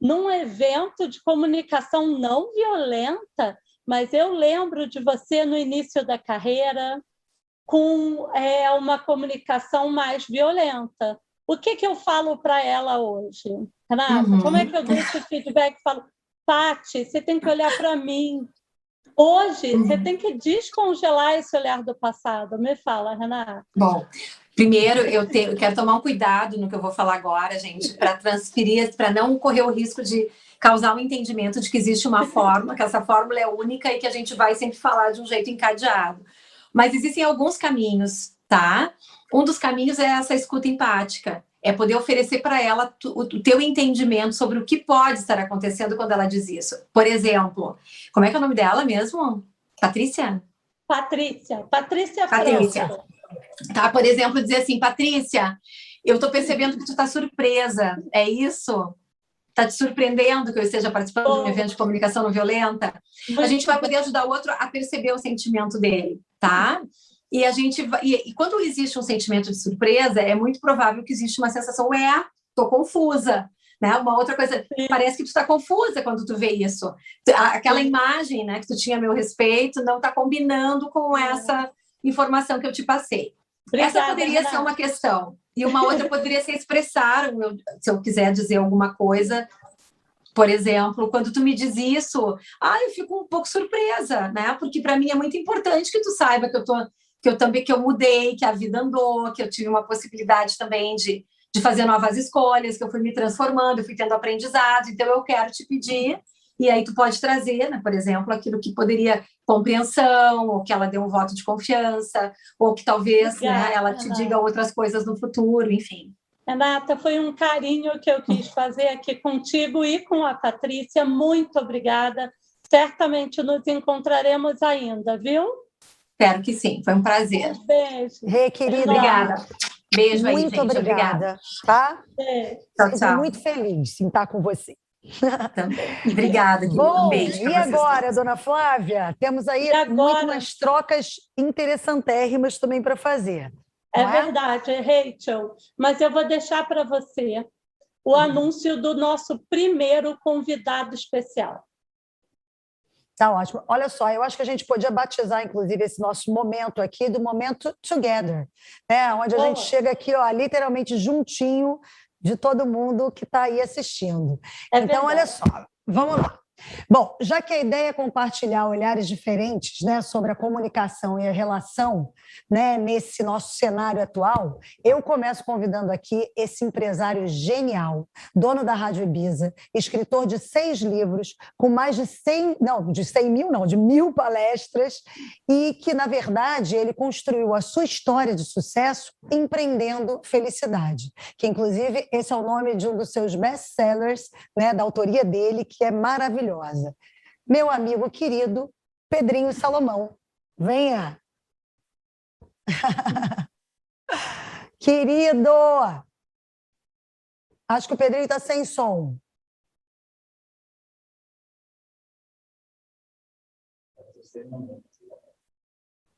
num evento de comunicação não violenta, mas eu lembro de você no início da carreira, com uma comunicação mais violenta. O que eu falo para ela hoje? Renata, como é que eu dou esse feedback? Falo, Pati, você tem que olhar para mim. Hoje, você tem que descongelar esse olhar do passado. Me fala, Renata. Bom, primeiro, eu quero tomar um cuidado no que eu vou falar agora, gente, para transferir, para não correr o risco de causar um entendimento de que existe uma fórmula, que essa fórmula é única e que a gente vai sempre falar de um jeito encadeado. Mas existem alguns caminhos, tá? Um dos caminhos é essa escuta empática. É poder oferecer para ela o teu entendimento sobre o que pode estar acontecendo quando ela diz isso. Por exemplo, como é que é o nome dela mesmo? Patrícia? Patrícia Franco. Tá, por exemplo, dizer assim, Patrícia, eu estou percebendo que tu está surpresa. É isso? Está te surpreendendo que eu esteja participando de um evento de comunicação não violenta? A gente vai poder ajudar o outro a perceber o sentimento dele, tá? E a gente e quando existe um sentimento de surpresa, é muito provável que existe uma sensação, tô confusa, né? Uma outra coisa, parece que tu está confusa quando tu vê isso. Aquela imagem, né, que tu tinha a meu respeito, não está combinando com essa informação que eu te passei. Obrigada, essa poderia ser uma questão. E uma outra poderia ser expressar, se eu quiser dizer alguma coisa, por exemplo, quando tu me diz isso, eu fico um pouco surpresa, né? Porque para mim é muito importante que tu saiba que eu mudei, que a vida andou, que eu tive uma possibilidade também de fazer novas escolhas, que eu fui me transformando, eu fui tendo aprendizado, então eu quero te pedir. E aí tu pode trazer, né, por exemplo, aquilo que poderia compreensão, ou que ela dê um voto de confiança, ou que talvez, né, ela te diga outras coisas no futuro, enfim. Renata, foi um carinho que eu quis fazer aqui contigo e com a Patrícia. Muito obrigada. Certamente nos encontraremos ainda, viu? Espero que sim. Foi um prazer. Um beijo. Rê, querida. Obrigada. Beijo aí, muito gente. Obrigada. Tá? Tchau, tchau. Fico muito feliz em estar com você. Também. Obrigada, bom, um beijo e agora, dona Flávia? Temos aí muito umas trocas interessantérrimas também para fazer. É verdade, Rachel. Mas eu vou deixar para você o anúncio do nosso primeiro convidado especial. Tá ótimo. Olha só, eu acho que a gente podia batizar, inclusive, esse nosso momento aqui do momento Together, né? Onde a gente chega aqui, literalmente juntinho de todo mundo que está aí assistindo. Então, olha só, vamos lá. Bom, já que a ideia é compartilhar olhares diferentes, né, sobre a comunicação e a relação, né, nesse nosso cenário atual, eu começo convidando aqui esse empresário genial, dono da Rádio Ibiza, escritor de 6 livros, com mais de 100, não, de 100 mil não, de 1.000 palestras, e que, na verdade, ele construiu a sua história de sucesso empreendendo felicidade, que, inclusive, esse é o nome de um dos seus best-sellers, né, da autoria dele, que é maravilhosa. Meu amigo querido, Pedrinho Salomão. Venha! Querido! Acho que o Pedrinho está sem som.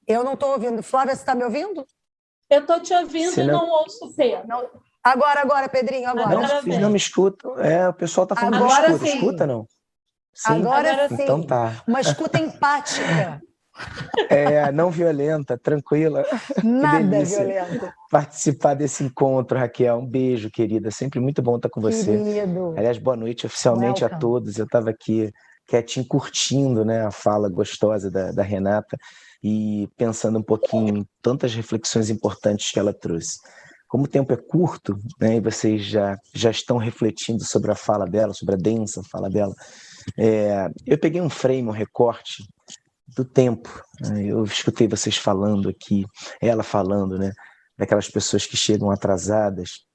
Eu não estou ouvindo. Flávia, você está me ouvindo? Eu estou te ouvindo e não ouço o Pedro. Não. Agora, Pedrinho, agora. Não, filho, não me escuta. O pessoal está falando Agora que não escuta. sim. Escuta, não? Sim. Agora sim. Então tá. Uma escuta empática. Não violenta, tranquila. Nada violenta. Participar desse encontro, Raquel. Um beijo, querida. Sempre muito bom estar com você. Querido. Aliás, boa noite oficialmente a todos. Eu estava aqui quietinho, curtindo, né, a fala gostosa da Renata e pensando um pouquinho em tantas reflexões importantes que ela trouxe. Como o tempo é curto, né, e vocês já estão refletindo sobre a fala dela, sobre a densa fala dela, eu peguei um frame, um recorte do tempo. Eu escutei vocês falando aqui, ela falando, né, daquelas pessoas que chegam atrasadas.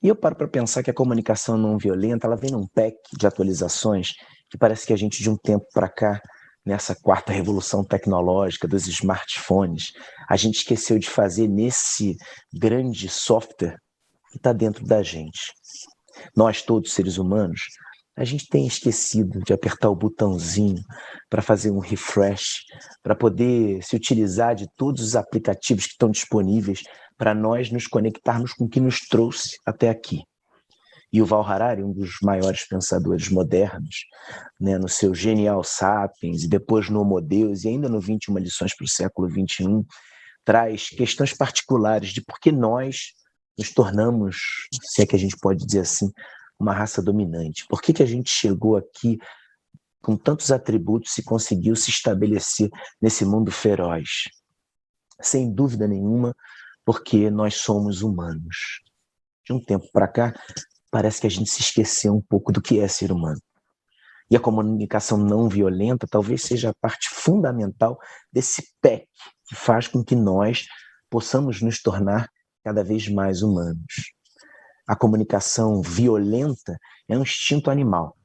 E eu paro para pensar que a comunicação não violenta, ela vem num pack de atualizações que parece que a gente, de um tempo para cá, nessa 4ª revolução tecnológica dos smartphones, a gente esqueceu de fazer nesse grande software que está dentro da gente. Nós, todos seres humanos, a gente tem esquecido de apertar o botãozinho para fazer um refresh, para poder se utilizar de todos os aplicativos que estão disponíveis para nós nos conectarmos com o que nos trouxe até aqui. E o Val Harari, um dos maiores pensadores modernos, né, no seu Genial Sapiens, e depois no Homo Deus, e ainda no 21 Lições para o Século XXI, traz questões particulares de por que nós nos tornamos, se é que a gente pode dizer assim, uma raça dominante. Por que a gente chegou aqui com tantos atributos e conseguiu se estabelecer nesse mundo feroz? Sem dúvida nenhuma, porque nós somos humanos. De um tempo para cá, parece que a gente se esqueceu um pouco do que é ser humano. E a comunicação não violenta talvez seja a parte fundamental desse pack que faz com que nós possamos nos tornar cada vez mais humanos. A comunicação violenta é um instinto animal.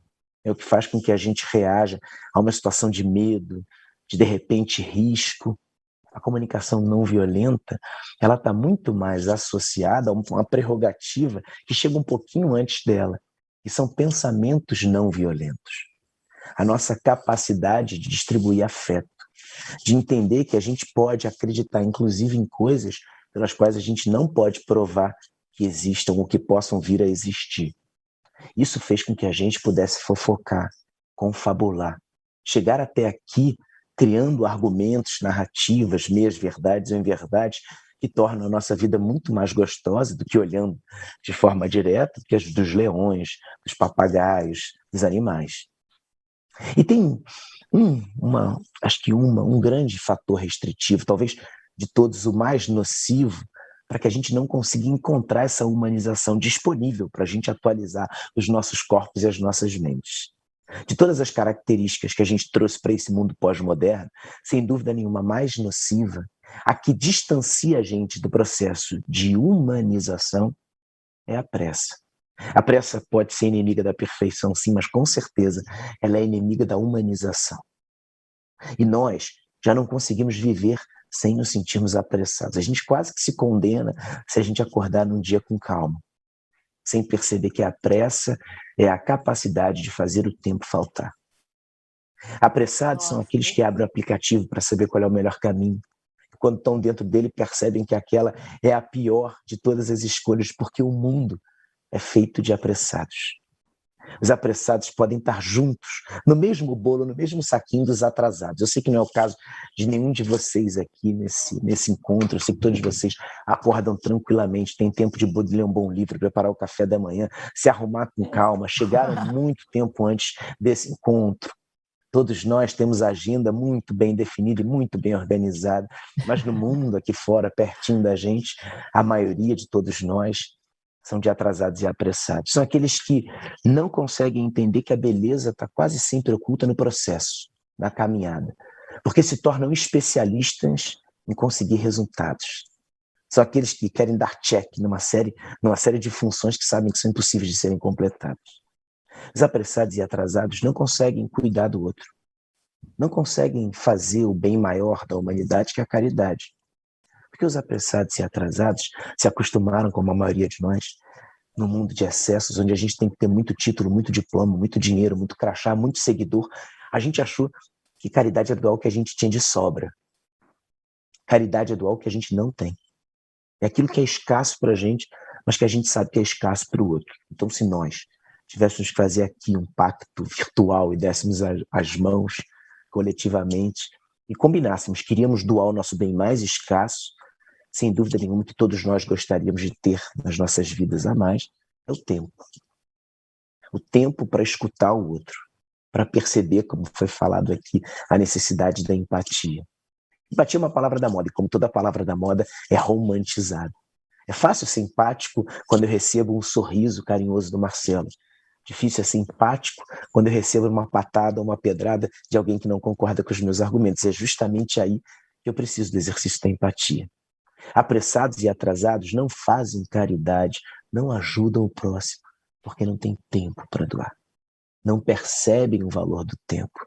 É o que faz com que a gente reaja a uma situação de medo, de repente, risco. A comunicação não violenta, ela está muito mais associada a uma prerrogativa que chega um pouquinho antes dela, que são pensamentos não violentos. A nossa capacidade de distribuir afeto, de entender que a gente pode acreditar, inclusive, em coisas pelas quais a gente não pode provar que existam ou que possam vir a existir. Isso fez com que a gente pudesse fofocar, confabular, chegar até aqui criando argumentos, narrativas, meias-verdades ou inverdades que tornam a nossa vida muito mais gostosa do que olhando de forma direta do que as dos leões, dos papagaios, dos animais. E tem um grande fator restritivo, talvez de todos o mais nocivo, para que a gente não consiga encontrar essa humanização disponível para a gente atualizar os nossos corpos e as nossas mentes. De todas as características que a gente trouxe para esse mundo pós-moderno, sem dúvida nenhuma mais nociva, a que distancia a gente do processo de humanização é a pressa. A pressa pode ser inimiga da perfeição, sim, mas com certeza ela é inimiga da humanização. E nós já não conseguimos viver sem nos sentirmos apressados. A gente quase que se condena se a gente acordar num dia com calma, sem perceber que a pressa é a capacidade de fazer o tempo faltar. Apressados são aqueles que abrem o aplicativo para saber qual é o melhor caminho. Quando estão dentro dele, percebem que aquela é a pior de todas as escolhas, porque o mundo é feito de apressados. Os apressados podem estar juntos, no mesmo bolo, no mesmo saquinho dos atrasados. Eu sei que não é o caso de nenhum de vocês aqui nesse encontro. Eu sei que todos vocês acordam tranquilamente, têm tempo de ler um bom livro, preparar o café da manhã, se arrumar com calma, chegaram muito tempo antes desse encontro. Todos nós temos a agenda muito bem definida e muito bem organizada, mas no mundo aqui fora, pertinho da gente, a maioria de todos nós são de atrasados e apressados. São aqueles que não conseguem entender que a beleza está quase sempre oculta no processo, na caminhada, porque se tornam especialistas em conseguir resultados. São aqueles que querem dar check numa série de funções que sabem que são impossíveis de serem completadas. Os apressados e atrasados não conseguem cuidar do outro, não conseguem fazer o bem maior da humanidade, que é a caridade. Porque os apressados e atrasados se acostumaram, como a maioria de nós, no mundo de excessos, onde a gente tem que ter muito título, muito diploma, muito dinheiro, muito crachá, muito seguidor. A gente achou que caridade é doar o que a gente tinha de sobra. Caridade é doar o que a gente não tem. É aquilo que é escasso para a gente, mas que a gente sabe que é escasso para o outro. Então, se nós tivéssemos que fazer aqui um pacto virtual e dessemos as mãos coletivamente e combinássemos, queríamos doar o nosso bem mais escasso, sem dúvida nenhuma que todos nós gostaríamos de ter nas nossas vidas a mais, é o tempo. O tempo para escutar o outro, para perceber, como foi falado aqui, a necessidade da empatia. Empatia é uma palavra da moda, e como toda palavra da moda, é romantizada. É fácil ser empático quando eu recebo um sorriso carinhoso do Marcelo. Difícil ser empático quando eu recebo uma patada ou uma pedrada de alguém que não concorda com os meus argumentos. É justamente aí que eu preciso do exercício da empatia. Apressados e atrasados não fazem caridade, não ajudam o próximo, porque não tem tempo para doar. Não percebem o valor do tempo.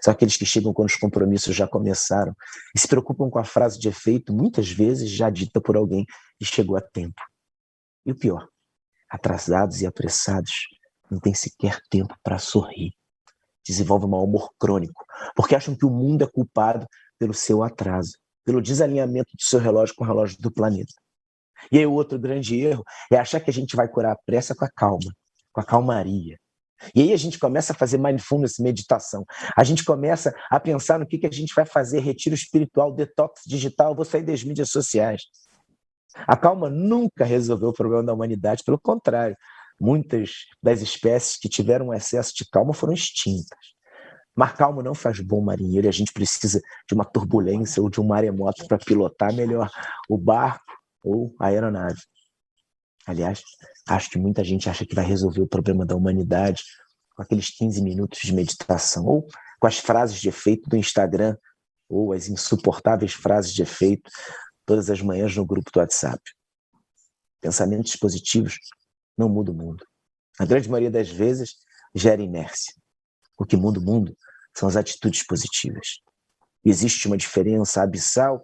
São aqueles que chegam quando os compromissos já começaram e se preocupam com a frase de efeito, muitas vezes já dita por alguém que chegou a tempo. E o pior, atrasados e apressados não têm sequer tempo para sorrir. Desenvolvem um mau humor crônico, porque acham que o mundo é culpado pelo seu atraso, pelo desalinhamento do seu relógio com o relógio do planeta. E aí o outro grande erro é achar que a gente vai curar a pressa com a calma, com a calmaria. E aí a gente começa a fazer mindfulness, meditação. A gente começa a pensar no que a gente vai fazer, retiro espiritual, detox digital, vou sair das mídias sociais. A calma nunca resolveu o problema da humanidade, pelo contrário. Muitas das espécies que tiveram excesso de calma foram extintas. Mar calmo não faz bom marinheiro e a gente precisa de uma turbulência ou de um maremoto para pilotar melhor o barco ou a aeronave. Aliás, acho que muita gente acha que vai resolver o problema da humanidade com aqueles 15 minutos de meditação ou com as frases de efeito do Instagram ou as insuportáveis frases de efeito todas as manhãs no grupo do WhatsApp. Pensamentos positivos não muda o mundo. Na grande maioria das vezes, gera inércia. O que muda o mundo são as atitudes positivas. Existe uma diferença abissal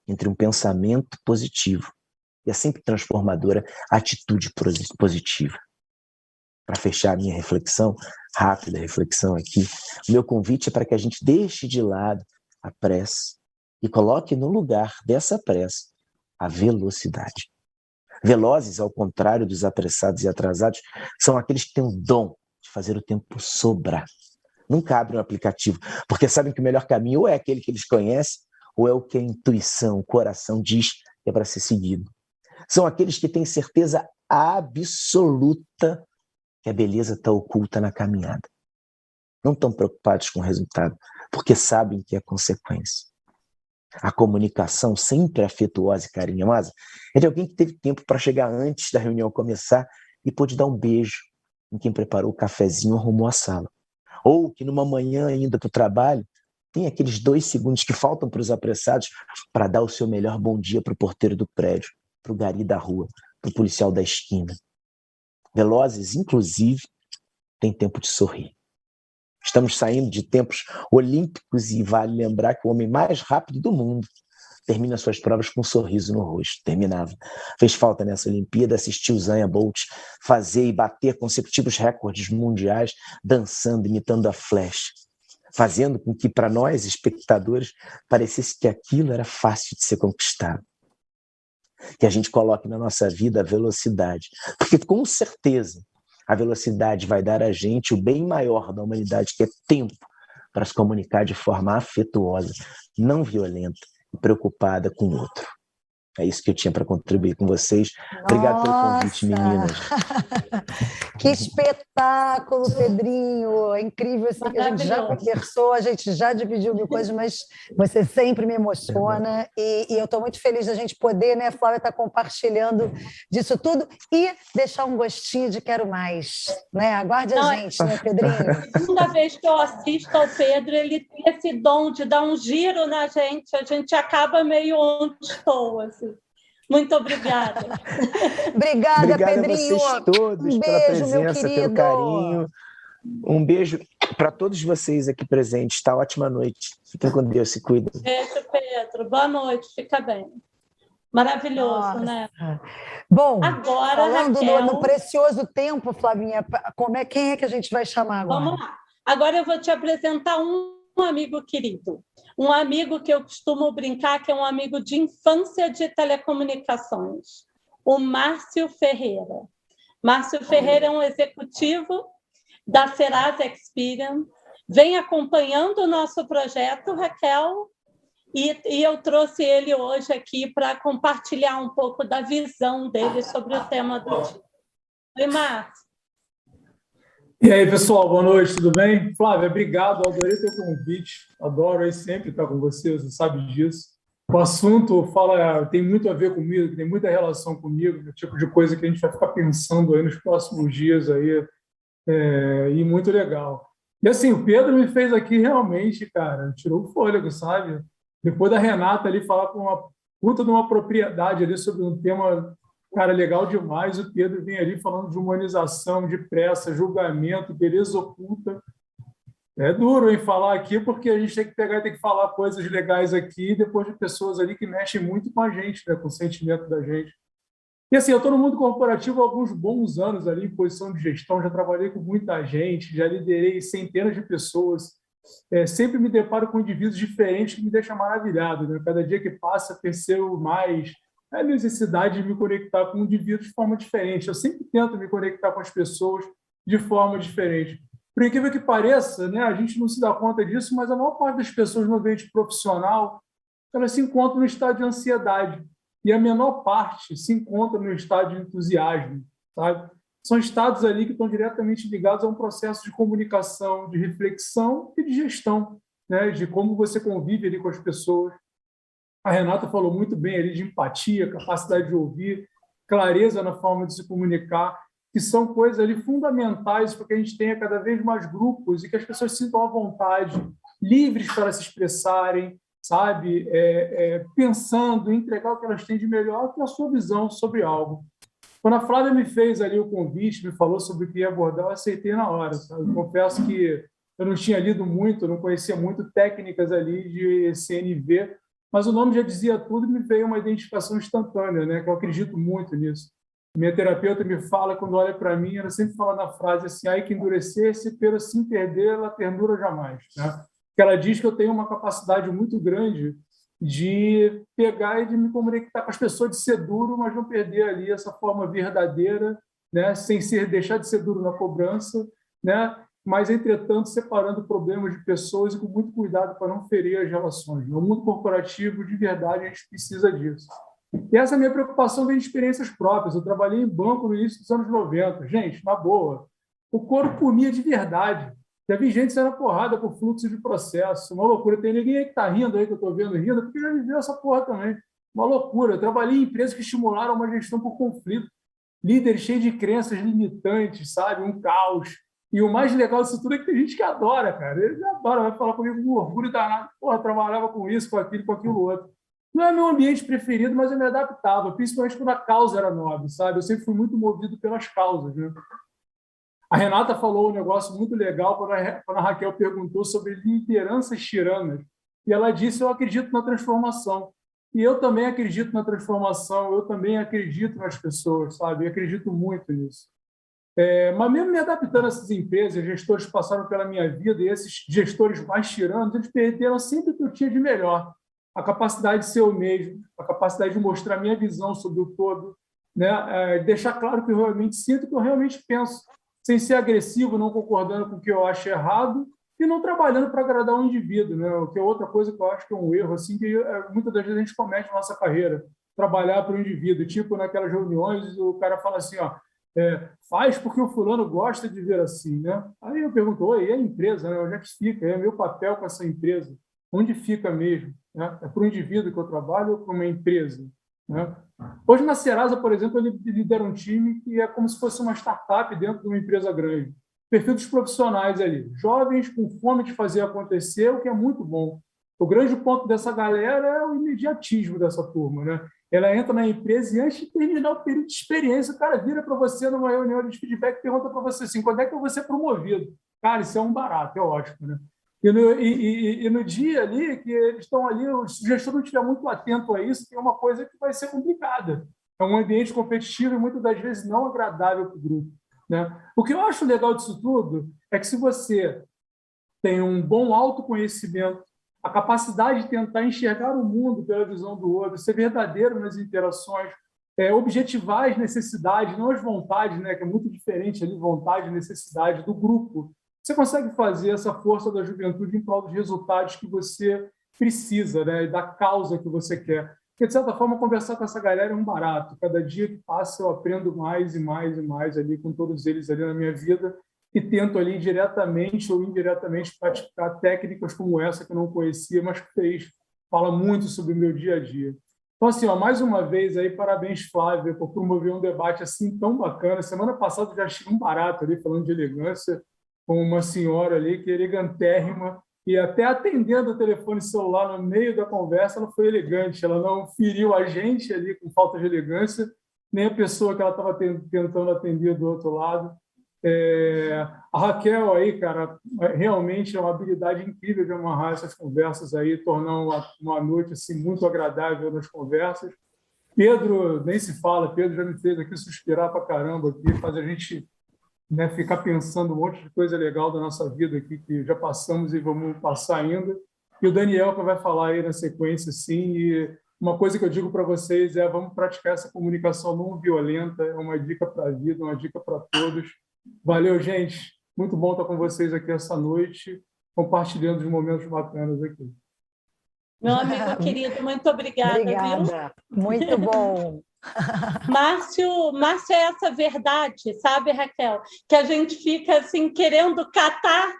entre um pensamento positivo e a sempre transformadora atitude positiva. Para fechar a minha reflexão, rápida reflexão aqui, o meu convite é para que a gente deixe de lado a pressa e coloque no lugar dessa pressa a velocidade. Velozes, ao contrário dos apressados e atrasados, são aqueles que têm o dom de fazer o tempo sobrar. Nunca abrem um aplicativo, porque sabem que o melhor caminho ou é aquele que eles conhecem, ou é o que a intuição, o coração diz que é para ser seguido. São aqueles que têm certeza absoluta que a beleza está oculta na caminhada. Não estão preocupados com o resultado, porque sabem que é consequência. A comunicação sempre afetuosa e carinhosa é de alguém que teve tempo para chegar antes da reunião começar e pôde dar um beijo em quem preparou o cafezinho ou arrumou a sala. Ou que numa manhã ainda para o trabalho, tem aqueles 2 segundos que faltam para os apressados para dar o seu melhor bom dia para o porteiro do prédio, para o gari da rua, para o policial da esquina. Velozes, inclusive, têm tempo de sorrir. Estamos saindo de tempos olímpicos e vale lembrar que o homem mais rápido do mundo termina suas provas com um sorriso no rosto. Terminava. Fez falta nessa Olimpíada assistir o Usain Bolt fazer e bater consecutivos recordes mundiais dançando, imitando a Flash, fazendo com que para nós, espectadores, parecesse que aquilo era fácil de ser conquistado. Que a gente coloque na nossa vida a velocidade. Porque com certeza A velocidade vai dar a gente o bem maior da humanidade, que é tempo, para se comunicar de forma afetuosa, não violenta e preocupada com o outro. É isso que eu tinha para contribuir com vocês. Obrigado pelo convite, meninas. Que espetáculo, Pedrinho! É incrível assim, que a gente já conversou, a gente já dividiu mil coisas, mas você sempre me emociona e eu estou muito feliz da gente poder, né, Flávia, estar compartilhando disso tudo e deixar um gostinho de quero mais, né? Aguarde a gente, né, Pedrinho? Segunda vez que eu assisto ao Pedro, ele tem esse dom de dar um giro na gente, a gente acaba meio onde estou, assim. Muito obrigada. Obrigada, Pedrinho. A vocês todos pela presença, pelo carinho. Um beijo para todos vocês aqui presentes. Tá? Ótima noite. Fiquem com Deus, se cuidem. Beijo, Pedro. Boa noite, fica bem. Maravilhoso, né? Bom, agora, falando Raquel, no precioso tempo, Flavinha, quem é que a gente vai chamar agora? Vamos lá. Agora eu vou te apresentar um amigo querido. Um amigo que eu costumo brincar que é um amigo de infância de telecomunicações, o Márcio Ferreira. Márcio Ferreira é um executivo da Serasa Experian, vem acompanhando o nosso projeto, Raquel, e eu trouxe ele hoje aqui para compartilhar um pouco da visão dele sobre o tema do dia. Oi, Márcio. E aí, pessoal, boa noite, tudo bem? Flávia, obrigado, adorei teu convite, adoro aí sempre estar com você, você sabe disso. O assunto tem muito a ver comigo, tem muita relação comigo, o tipo de coisa que a gente vai ficar pensando aí nos próximos dias aí, e muito legal. E assim, o Pedro me fez aqui realmente, cara, tirou o fôlego, sabe? Depois da Renata ali falar com uma puta de uma propriedade ali sobre um tema, cara, legal demais, o Pedro vem ali falando de humanização, de pressa, julgamento, beleza oculta. É duro, hein, falar aqui, porque a gente tem que pegar e tem que falar coisas legais aqui, depois de pessoas ali que mexem muito com a gente, né, com o sentimento da gente. E assim, eu estou no mundo corporativo há alguns bons anos ali, em posição de gestão, já trabalhei com muita gente, já liderei centenas de pessoas, sempre me deparo com indivíduos diferentes que me deixam maravilhado, né? Cada dia que passa, percebo mais a necessidade de me conectar com indivíduos de forma diferente. Eu sempre tento me conectar com as pessoas de forma diferente. Por incrível que pareça, né, a gente não se dá conta disso, mas a maior parte das pessoas no ambiente profissional, elas se encontram no estado de ansiedade. E a menor parte se encontra no estado de entusiasmo, sabe? São estados ali que estão diretamente ligados a um processo de comunicação, de reflexão e de gestão, né, de como você convive ali com as pessoas. A Renata falou muito bem ali de empatia, capacidade de ouvir, clareza na forma de se comunicar, que são coisas ali fundamentais para que a gente tenha cada vez mais grupos e que as pessoas se sintam à vontade, livres para se expressarem, sabe? Pensando em entregar o que elas têm de melhor, que é a sua visão sobre algo. Quando a Flávia me fez ali o convite, me falou sobre o que ia abordar, eu aceitei na hora, sabe? Eu confesso que eu não tinha lido muito, não conhecia muito técnicas ali de CNV, mas o nome já dizia tudo e me veio uma identificação instantânea, né? Que eu acredito muito nisso. Minha terapeuta me fala, quando olha para mim, ela sempre fala na frase assim, ai que endurecesse, pero sem perder a ternura jamais, né? Porque ela diz que eu tenho uma capacidade muito grande de pegar e de me conectar com as pessoas, de ser duro, mas não perder ali essa forma verdadeira, né? Sem deixar de ser duro na cobrança, né? Mas, entretanto, separando problemas de pessoas e com muito cuidado para não ferir as relações. No mundo corporativo, de verdade, a gente precisa disso. E essa minha preocupação vem de experiências próprias. Eu trabalhei em banco no início dos anos 90. Gente, na boa, o couro comia de verdade. Já vi gente sendo porrada por fluxo de processo. Uma loucura. Tem ninguém aí que está rindo aí, que eu estou vendo rindo, porque já viveu essa porra também. Uma loucura. Eu trabalhei em empresas que estimularam uma gestão por conflito. Líderes cheios de crenças limitantes, sabe? Um caos. E o mais legal disso tudo é que tem gente que adora, cara. Ele adora, vai falar comigo com orgulho danado. Porra, trabalhava com isso, com aquilo outro. Não é meu ambiente preferido, mas eu me adaptava, principalmente quando a causa era nobre, sabe? Eu sempre fui muito movido pelas causas, né? A Renata falou um negócio muito legal quando a Raquel perguntou sobre lideranças tiranas. E ela disse, eu acredito na transformação. E eu também acredito na transformação, eu também acredito nas pessoas, sabe? Eu acredito muito nisso. Mas mesmo me adaptando a essas empresas, gestores passaram pela minha vida e esses gestores mais tiranos, eles perderam sempre o que eu tinha de melhor. A capacidade de ser eu mesmo, a capacidade de mostrar minha visão sobre o todo, né? Deixar claro o que eu realmente sinto, o que eu realmente penso. sem ser agressivo, não concordando com o que eu acho errado e não trabalhando para agradar um indivíduo, né? O que é outra coisa que eu acho que é um erro, assim, que muitas das vezes a gente comete na nossa carreira, trabalhar para o indivíduo. Tipo, naquelas reuniões, o cara fala assim, ó, faz porque o fulano gosta de ver assim, né? Aí eu pergunto, oi, e a empresa, né? Onde é que fica? É meu papel com essa empresa? Onde fica mesmo? Né? É para o indivíduo que eu trabalho ou para uma empresa? Né? Hoje, na Serasa, por exemplo, ele lidera um time que é como se fosse uma startup dentro de uma empresa grande. Perfil dos profissionais ali, jovens com fome de fazer acontecer, o que é muito bom. O grande ponto dessa galera é o imediatismo dessa turma, né? Ela entra na empresa e antes de terminar o período de experiência, o cara vira para você numa reunião de feedback e pergunta para você assim, quando é que eu vou ser promovido? Cara, isso é um barato, é ótimo, né? E no dia ali, que eles estão ali, o gestor não estiver muito atento a isso, tem uma coisa que vai ser complicada. É um ambiente competitivo e muitas das vezes não agradável para o grupo, né? O que eu acho legal disso tudo é que se você tem um bom autoconhecimento, a capacidade de tentar enxergar o mundo pela visão do outro, ser verdadeiro nas interações, objetivar as necessidades, não as vontades, né, que é muito diferente ali, vontade e necessidade do grupo. Você consegue fazer essa força da juventude em prol dos resultados que você precisa, né, e da causa que você quer. Porque, de certa forma, conversar com essa galera é um barato. Cada dia que passa, eu aprendo mais e mais e mais ali com todos eles ali na minha vida e tento ali diretamente ou indiretamente praticar técnicas como essa que eu não conhecia, mas que fala muito sobre o meu dia a dia. Então, assim, ó, mais uma vez, aí, parabéns, Flávia, por promover um debate assim tão bacana. Semana passada eu já achei um barato ali, falando de elegância, com uma senhora ali que é elegantérrima, e até atendendo o telefone celular no meio da conversa, ela foi elegante, ela não feriu a gente ali com falta de elegância, nem a pessoa que ela estava tentando atender do outro lado. A Raquel aí, cara, realmente é uma habilidade incrível de amarrar essas conversas aí, tornar uma noite assim, muito agradável nas conversas. Pedro, nem se fala, Pedro já me fez aqui suspirar para caramba, aqui, faz a gente, né, ficar pensando um monte de coisa legal da nossa vida aqui, que já passamos e vamos passar ainda. E o Daniel que vai falar aí na sequência, sim, e uma coisa que eu digo para vocês é vamos praticar essa comunicação não violenta, é uma dica para a vida, uma dica para todos. Valeu, gente. Muito bom estar com vocês aqui essa noite, compartilhando os momentos bacanas aqui. Meu amigo querido, muito obrigada. Obrigada. Viu? Muito bom. Márcio é essa verdade, sabe, Raquel? Que a gente fica assim querendo catar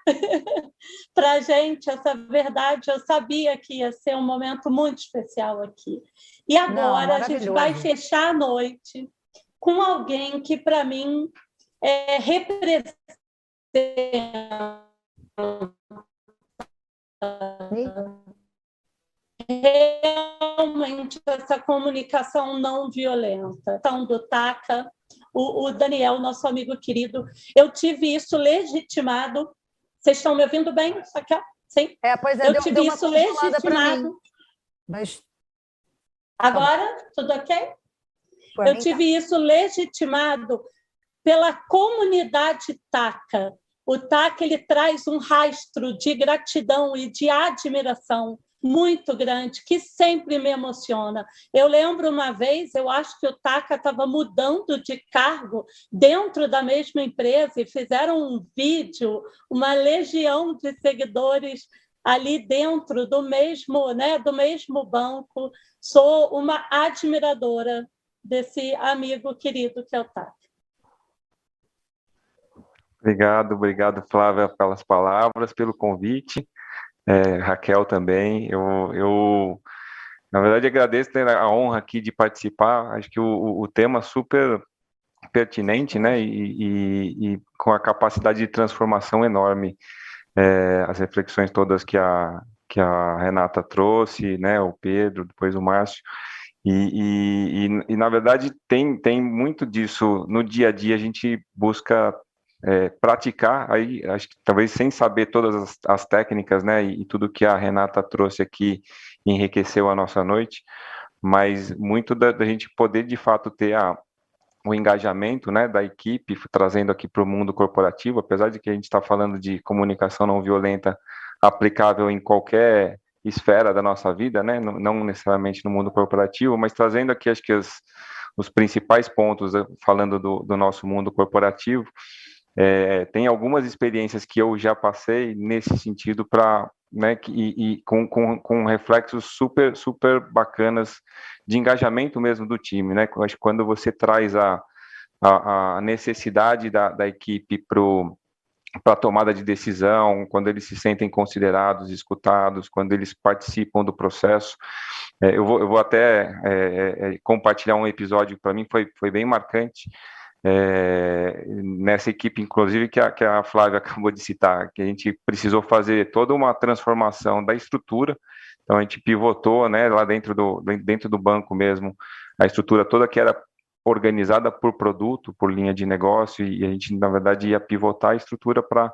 para a gente essa verdade. Eu sabia que ia ser um momento muito especial aqui. E agora a gente vai fechar a noite com alguém que, para mim, representa realmente essa comunicação não violenta. Então, do TACA, o Daniel, nosso amigo querido, eu tive isso legitimado. Vocês estão me ouvindo bem? Aqui, sim? Pois é, eu tive isso legitimado. Mas... Agora, tudo ok? Eu tive isso legitimado pela comunidade TACA. O TACA ele traz um rastro de gratidão e de admiração muito grande, que sempre me emociona. Eu lembro uma vez, eu acho que o TACA estava mudando de cargo dentro da mesma empresa e fizeram um vídeo, uma legião de seguidores ali dentro do mesmo, né, do mesmo banco. Sou uma admiradora desse amigo querido que é o TACA. Obrigado, Flávia, pelas palavras, pelo convite. Raquel também. Eu, na verdade, agradeço ter a honra aqui de participar. Acho que o tema é super pertinente, né? E com a capacidade de transformação enorme. As reflexões todas que a Renata trouxe, né? O Pedro, depois o Márcio. E na verdade, tem muito disso no dia a dia. A gente busca praticar, aí acho que talvez sem saber todas as técnicas, né, e tudo que a Renata trouxe aqui enriqueceu a nossa noite, mas muito da gente poder de fato ter o engajamento, né, da equipe, trazendo aqui para o mundo corporativo, apesar de que a gente está falando de comunicação não violenta aplicável em qualquer esfera da nossa vida, né, não necessariamente no mundo corporativo, mas trazendo aqui acho que os principais pontos, falando do nosso mundo corporativo. tem algumas experiências que eu já passei nesse sentido para, né, e com reflexos super, super bacanas de engajamento mesmo do time, né? Eu acho que quando você traz a necessidade da equipe para a tomada de decisão, quando eles se sentem considerados, escutados, quando eles participam do processo. Eu vou até compartilhar um episódio que para mim foi bem marcante, nessa equipe, inclusive, que a Flávia acabou de citar, que a gente precisou fazer toda uma transformação da estrutura. Então, a gente pivotou, né, lá dentro do banco mesmo, a estrutura toda que era organizada por produto, por linha de negócio, e a gente, na verdade, ia pivotar a estrutura para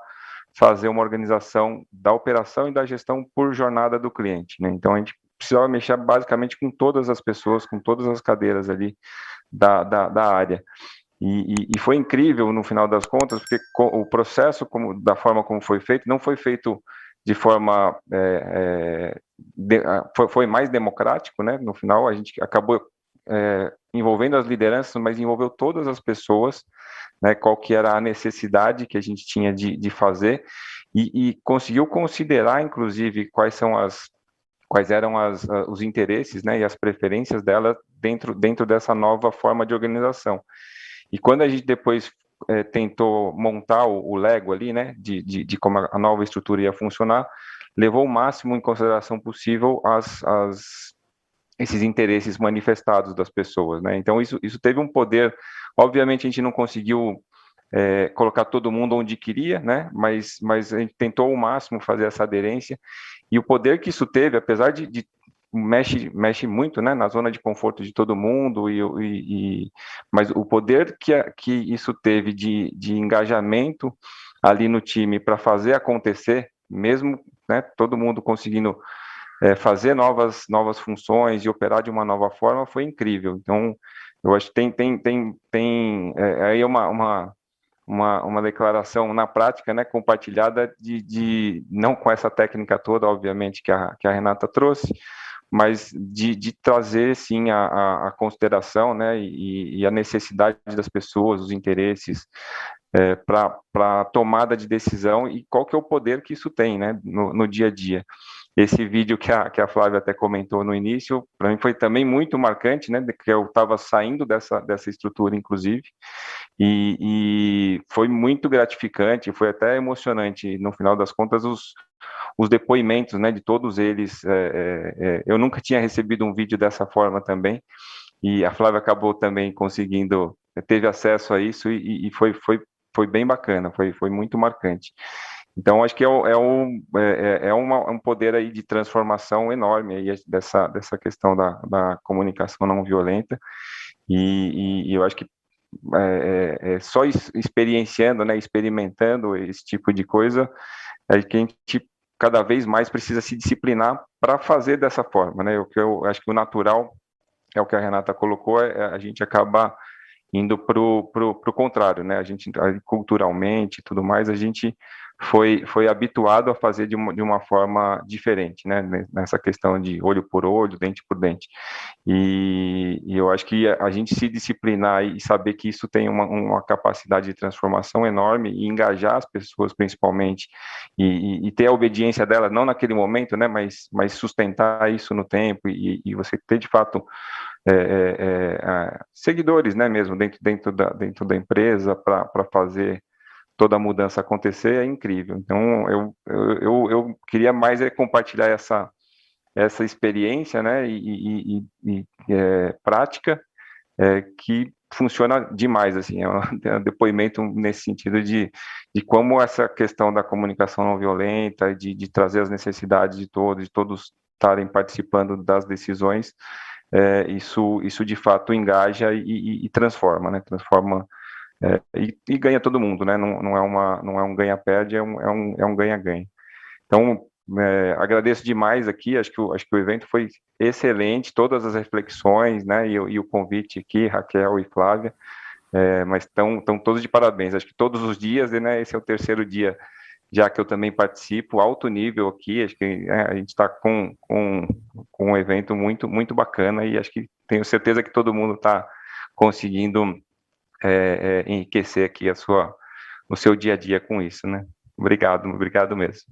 fazer uma organização da operação e da gestão por jornada do cliente, né? Então, a gente precisava mexer basicamente com todas as pessoas, com todas as cadeiras ali da área. E foi incrível, no final das contas, porque o processo, da forma como foi feito, não foi feito de forma... foi mais democrático, né? No final, a gente acabou envolvendo as lideranças, mas envolveu todas as pessoas, né, qual que era a necessidade que a gente tinha de fazer, e conseguiu considerar, inclusive, quais eram os interesses, né, e as preferências dela dentro dessa nova forma de organização. E quando a gente depois tentou montar o Lego ali, né, de como a nova estrutura ia funcionar, levou o máximo em consideração possível esses interesses manifestados das pessoas, né? Então, isso teve um poder. Obviamente, a gente não conseguiu colocar todo mundo onde queria, né? Mas a gente tentou ao máximo fazer essa aderência, e o poder que isso teve, apesar de mexe muito, né, na zona de conforto de todo mundo, mas o poder que isso teve de engajamento ali no time para fazer acontecer, mesmo, né, todo mundo conseguindo fazer novas funções e operar de uma nova forma, foi incrível. Então, eu acho que tem aí uma declaração na prática, né, compartilhada não com essa técnica toda, obviamente, que a Renata trouxe, mas de trazer, sim, a consideração, né, e a necessidade das pessoas, os interesses, para a tomada de decisão, e qual que é o poder que isso tem, né, no dia a dia. Esse vídeo que a Flávia até comentou no início, para mim foi também muito marcante, né, que eu estava saindo dessa estrutura, inclusive, e foi muito gratificante, foi até emocionante, no final das contas, os depoimentos, né, de todos eles. Eu nunca tinha recebido um vídeo dessa forma também, e a Flávia acabou também conseguindo, teve acesso a isso, e foi bem bacana, foi muito marcante. Então, acho que um poder aí de transformação enorme aí dessa questão da comunicação não violenta, e eu acho que só experienciando, né, experimentando esse tipo de coisa, é que a gente cada vez mais precisa se disciplinar para fazer dessa forma, né? Eu acho que o natural é o que a Renata colocou, a gente acaba indo pro contrário, né? A gente, culturalmente e tudo mais, a gente foi habituado a fazer de uma forma diferente, né? Nessa questão de olho por olho, dente por dente. E eu acho que a gente se disciplinar e saber que isso tem uma capacidade de transformação enorme, e engajar as pessoas, principalmente, e ter a obediência delas, não naquele momento, né? Mas sustentar isso no tempo, e você ter, de fato, seguidores, né, mesmo dentro da empresa, para fazer toda a mudança acontecer, é incrível. Então, eu queria mais compartilhar essa experiência, né, e prática, que funciona demais, assim, é um depoimento nesse sentido de como essa questão da comunicação não violenta, de trazer as necessidades de todos estarem participando das decisões, isso de fato engaja e transforma, né? Transforma, e ganha todo mundo, né? Não é um ganha-perde, é um ganha-ganha. Então, agradeço demais aqui, acho que o evento foi excelente, todas as reflexões, né? E o convite aqui, Raquel e Flávia, mas estão todos de parabéns. Acho que todos os dias, né? Esse é o terceiro dia já que eu também participo, alto nível aqui, acho que a gente está com um evento muito, muito bacana, e acho que tenho certeza que todo mundo está conseguindo enriquecer aqui no seu dia a dia com isso, né? Obrigado mesmo.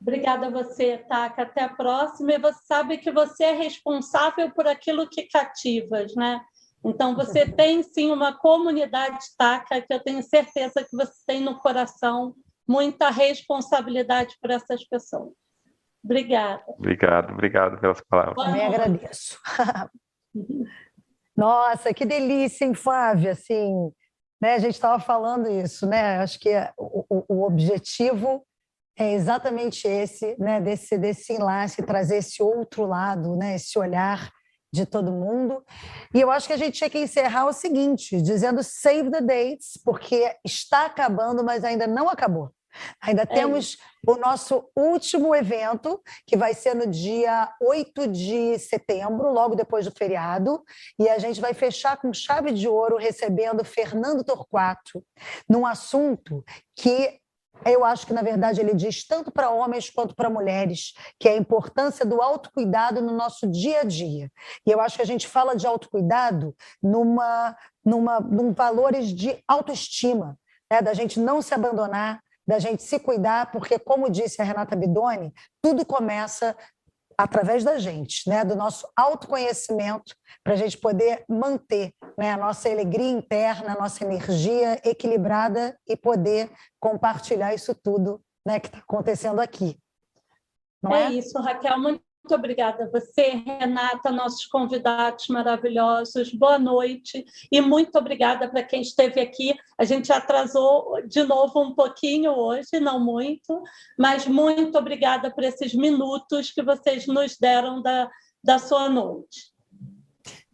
Obrigada a você, Taka. Até a próxima. E você sabe que você é responsável por aquilo que cativas, né? Então, você tem, sim, uma comunidade Taka que eu tenho certeza que você tem no coração muita responsabilidade por essas pessoas. Obrigada. Obrigado pelas palavras. Também agradeço. Nossa, que delícia, hein, Flávia? Assim, né, a gente estava falando isso, né? Acho que o objetivo é exatamente esse, né? Desse enlace, trazer esse outro lado, né? Esse olhar de todo mundo. E eu acho que a gente tinha que encerrar o seguinte, dizendo save the dates, porque está acabando, mas ainda não acabou. Ainda temos o nosso último evento, que vai ser no dia 8 de setembro, logo depois do feriado, e a gente vai fechar com chave de ouro recebendo Fernando Torquato, num assunto que eu acho que, na verdade, ele diz tanto para homens quanto para mulheres, que é a importância do autocuidado no nosso dia a dia. E eu acho que a gente fala de autocuidado num valores de autoestima, né? Da gente não se abandonar, da gente se cuidar, porque, como disse a Renata Bidoni, tudo começa através da gente, né? Do nosso autoconhecimento, para a gente poder manter, né, a nossa alegria interna, a nossa energia equilibrada e poder compartilhar isso tudo, né, que está acontecendo aqui. Não é? É isso, Raquel. Muito obrigada a você, Renata, nossos convidados maravilhosos. Boa noite e muito obrigada para quem esteve aqui. A gente atrasou de novo um pouquinho hoje, não muito, mas muito obrigada por esses minutos que vocês nos deram da sua noite.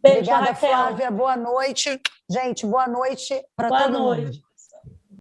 Beijo, Obrigada, Raquel. Flávia. Boa noite. Gente, boa noite para todo mundo.